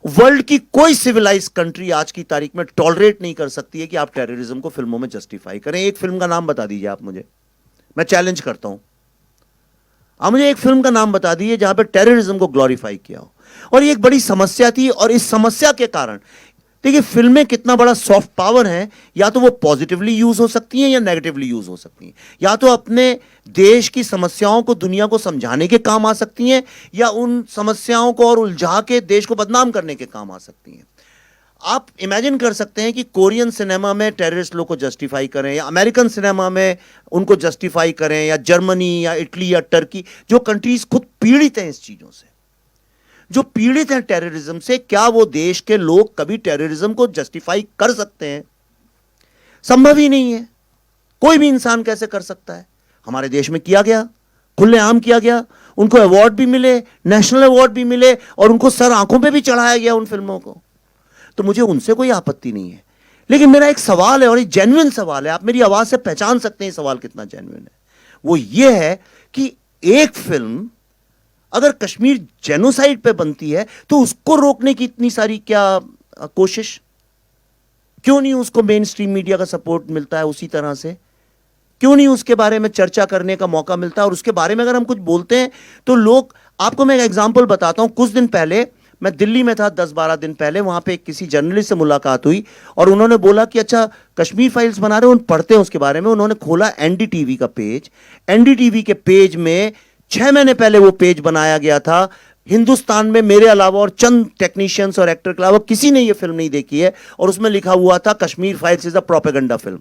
वर्ल्ड की कोई सिविलाइज कंट्री आज की तारीख में टॉलरेट नहीं कर सकती है कि आप टेररिज्म को फिल्मों में जस्टिफाई करें। एक फिल्म का नाम बता दीजिए आप मुझे, मैं चैलेंज करता हूं, आप मुझे एक फिल्म का नाम बता दीजिए जहां पर टेररिज्म को ग्लोरीफाई किया हो। और ये एक बड़ी समस्या थी, और इस समस्या के कारण देखिए फिल्में कितना बड़ा सॉफ्ट पावर है, या तो वो पॉजिटिवली यूज हो सकती हैं या नेगेटिवली यूज हो सकती हैं, या तो अपने देश की समस्याओं को दुनिया को समझाने के काम आ सकती हैं, या उन समस्याओं को और उलझा के देश को बदनाम करने के काम आ सकती हैं। आप इमेजिन कर सकते हैं कि कोरियन सिनेमा में टेररिस्ट लोग को जस्टिफाई करें, या अमेरिकन सिनेमा में उनको जस्टिफाई करें, या जर्मनी या इटली या टर्की, जो कंट्रीज खुद पीड़ित हैं इस चीजों से, जो पीड़ित हैं टेररिज्म से, क्या वो देश के लोग कभी टेररिज्म को जस्टिफाई कर सकते हैं? संभव ही नहीं है। कोई भी इंसान कैसे कर सकता है? हमारे देश में किया गया, खुलेआम किया गया, उनको अवार्ड भी मिले, नेशनल अवार्ड भी मिले, और उनको सर आंखों पे भी चढ़ाया गया उन फिल्मों को। तो मुझे उनसे कोई आपत्ति नहीं है, लेकिन मेरा एक सवाल है, और एक जेन्युइन सवाल है, आप मेरी आवाज से पहचान सकते हैं सवाल कितना जेन्युइन है। वो ये है कि एक फिल्म अगर कश्मीर जेनोसाइड पे बनती है तो उसको रोकने की इतनी सारी क्या कोशिश, क्यों नहीं उसको मेन स्ट्रीम मीडिया का सपोर्ट मिलता है? उसी तरह से क्यों नहीं उसके बारे में चर्चा करने का मौका मिलता है? और उसके बारे में अगर हम कुछ बोलते हैं तो लोग, आपको मैं एक एग्जांपल बताता हूं। कुछ दिन पहले मैं दिल्ली में था, 10-12 दिन पहले, वहां पे किसी जर्नलिस्ट से मुलाकात हुई और उन्होंने बोला कि अच्छा कश्मीर फाइल्स बना रहे हो, पढ़ते हैं उसके बारे में। उन्होंने खोला एनडीटीवी का पेज, एनडीटीवी के पेज में 6 महीने पहले वो पेज बनाया गया था। हिंदुस्तान में मेरे अलावा और चंद टेक्नीशियंस और एक्टर के अलावा किसी ने ये फिल्म नहीं देखी है, और उसमें लिखा हुआ था Kashmir files is a propaganda film.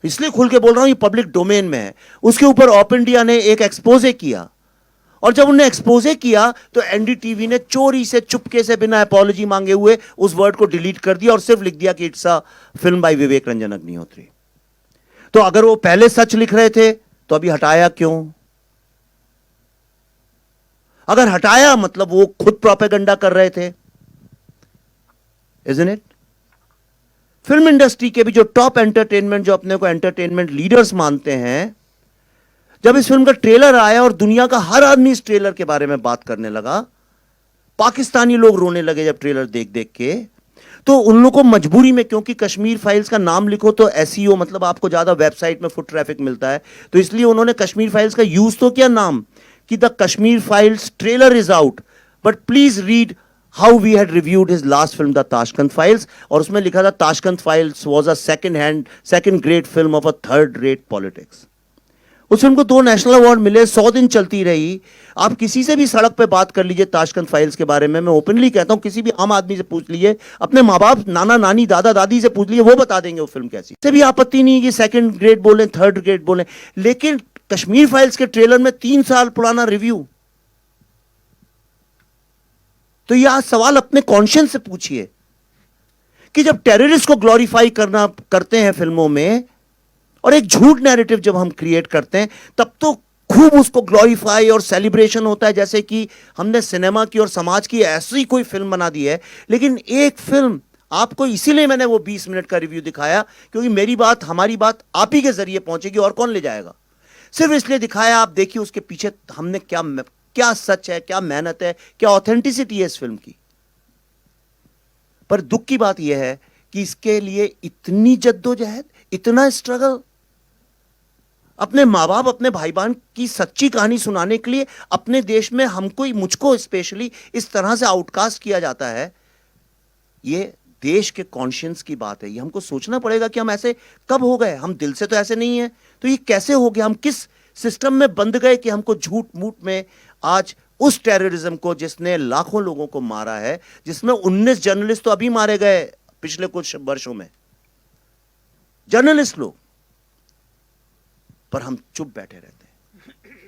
इसलिए खुल के बोल रहा हूं, ये पब्लिक डोमेन में है। उसके ऊपर ऑप इंडिया ने एक एक्सपोजे किया, और जब उन्होंने एक्सपोजे किया तो एनडीटीवी ने चोरी से, चुपके से, बिना अपॉलॉजी मांगे हुए उस वर्ड को डिलीट कर दिया और सिर्फ लिख दिया कि इट्स अ फिल्म बाय विवेक रंजन अग्निहोत्री। तो अगर वो पहले सच लिख रहे थे तो अभी हटाया क्यों? अगर हटाया मतलब वो खुद प्रोपेगेंडा कर रहे थे, इज़न्ट इट? फिल्म इंडस्ट्री के भी जो टॉप एंटरटेनमेंट, जो अपने को एंटरटेनमेंट लीडर्स मानते हैं, जब इस फिल्म का ट्रेलर आया और दुनिया का हर आदमी इस ट्रेलर के बारे में बात करने लगा, पाकिस्तानी लोग रोने लगे जब ट्रेलर देख देख के, तो उन लोगों को मजबूरी में, क्योंकि कश्मीर फाइल्स का नाम लिखो तो एसईओ मतलब आपको ज्यादा वेबसाइट में फुट ट्रैफिक मिलता है, तो इसलिए उन्होंने कश्मीर फाइल्स का यूज तो किया नाम कि the Kashmir Files trailer is out, but please read how we had reviewed his last film the Tashkent Files, और उसमें लिखा था Tashkent Files was a second great film of a third rate politics. उस फिल्म को 2 नेशनल अवार्ड मिले, 100 दिन चलती रही। आप किसी से भी सड़क पे बात कर लीजिए ताशकंद फाइल्स के बारे में, मैं ओपनली कहता हूं, किसी भी आम आदमी से पूछ लीजिए, अपने माँ बाप, नाना नानी, दादा दादी से पूछ लीजिए, वो बता देंगे वो फिल्म कैसी। से भी आपत्ति नहीं कि सेकंड ग्रेड बोले, थर्ड ग्रेड बोले, लेकिन कश्मीर फाइल्स के ट्रेलर में 3 साल पुराना रिव्यू। तो ये आज सवाल अपने कॉन्शियंस से पूछिए कि जब टेररिस्ट को ग्लोरीफाई करते हैं फिल्मों में, और एक झूठ नैरेटिव जब हम क्रिएट करते हैं, तब तो खूब उसको ग्लोरीफाई और सेलिब्रेशन होता है, जैसे कि हमने सिनेमा की और समाज की ऐसी कोई फिल्म बना दी है। लेकिन एक फिल्म आपको, इसीलिए मैंने वो 20 मिनट का रिव्यू दिखाया, क्योंकि मेरी बात, हमारी बात आप ही के जरिए पहुंचेगी, और कौन ले जाएगा। सिर्फ इसलिए दिखाया, आप देखिए उसके पीछे हमने क्या सच है, क्या मेहनत है, क्या ऑथेंटिसिटी है इस फिल्म की। पर दुख की बात यह है कि इसके लिए इतनी जद्दोजहद, इतना स्ट्रगल, अपने माँ बाप, अपने भाई बहन की सच्ची कहानी सुनाने के लिए अपने देश में हमको, मुझको स्पेशली इस तरह से आउटकास्ट किया जाता है। ये देश के कॉन्शियंस की बात है। ये हमको सोचना पड़ेगा कि हम ऐसे कब हो गए। हम दिल से तो ऐसे नहीं है, तो ये कैसे हो गया? हम किस सिस्टम में बंद गए कि हमको झूठ मूठ में आज उस टेररिज्म को, जिसने लाखों लोगों को मारा है, जिसमें 19 जर्नलिस्ट तो अभी मारे गए पिछले कुछ वर्षों में, जर्नलिस्ट लोग, पर हम चुप बैठे रहते हैं।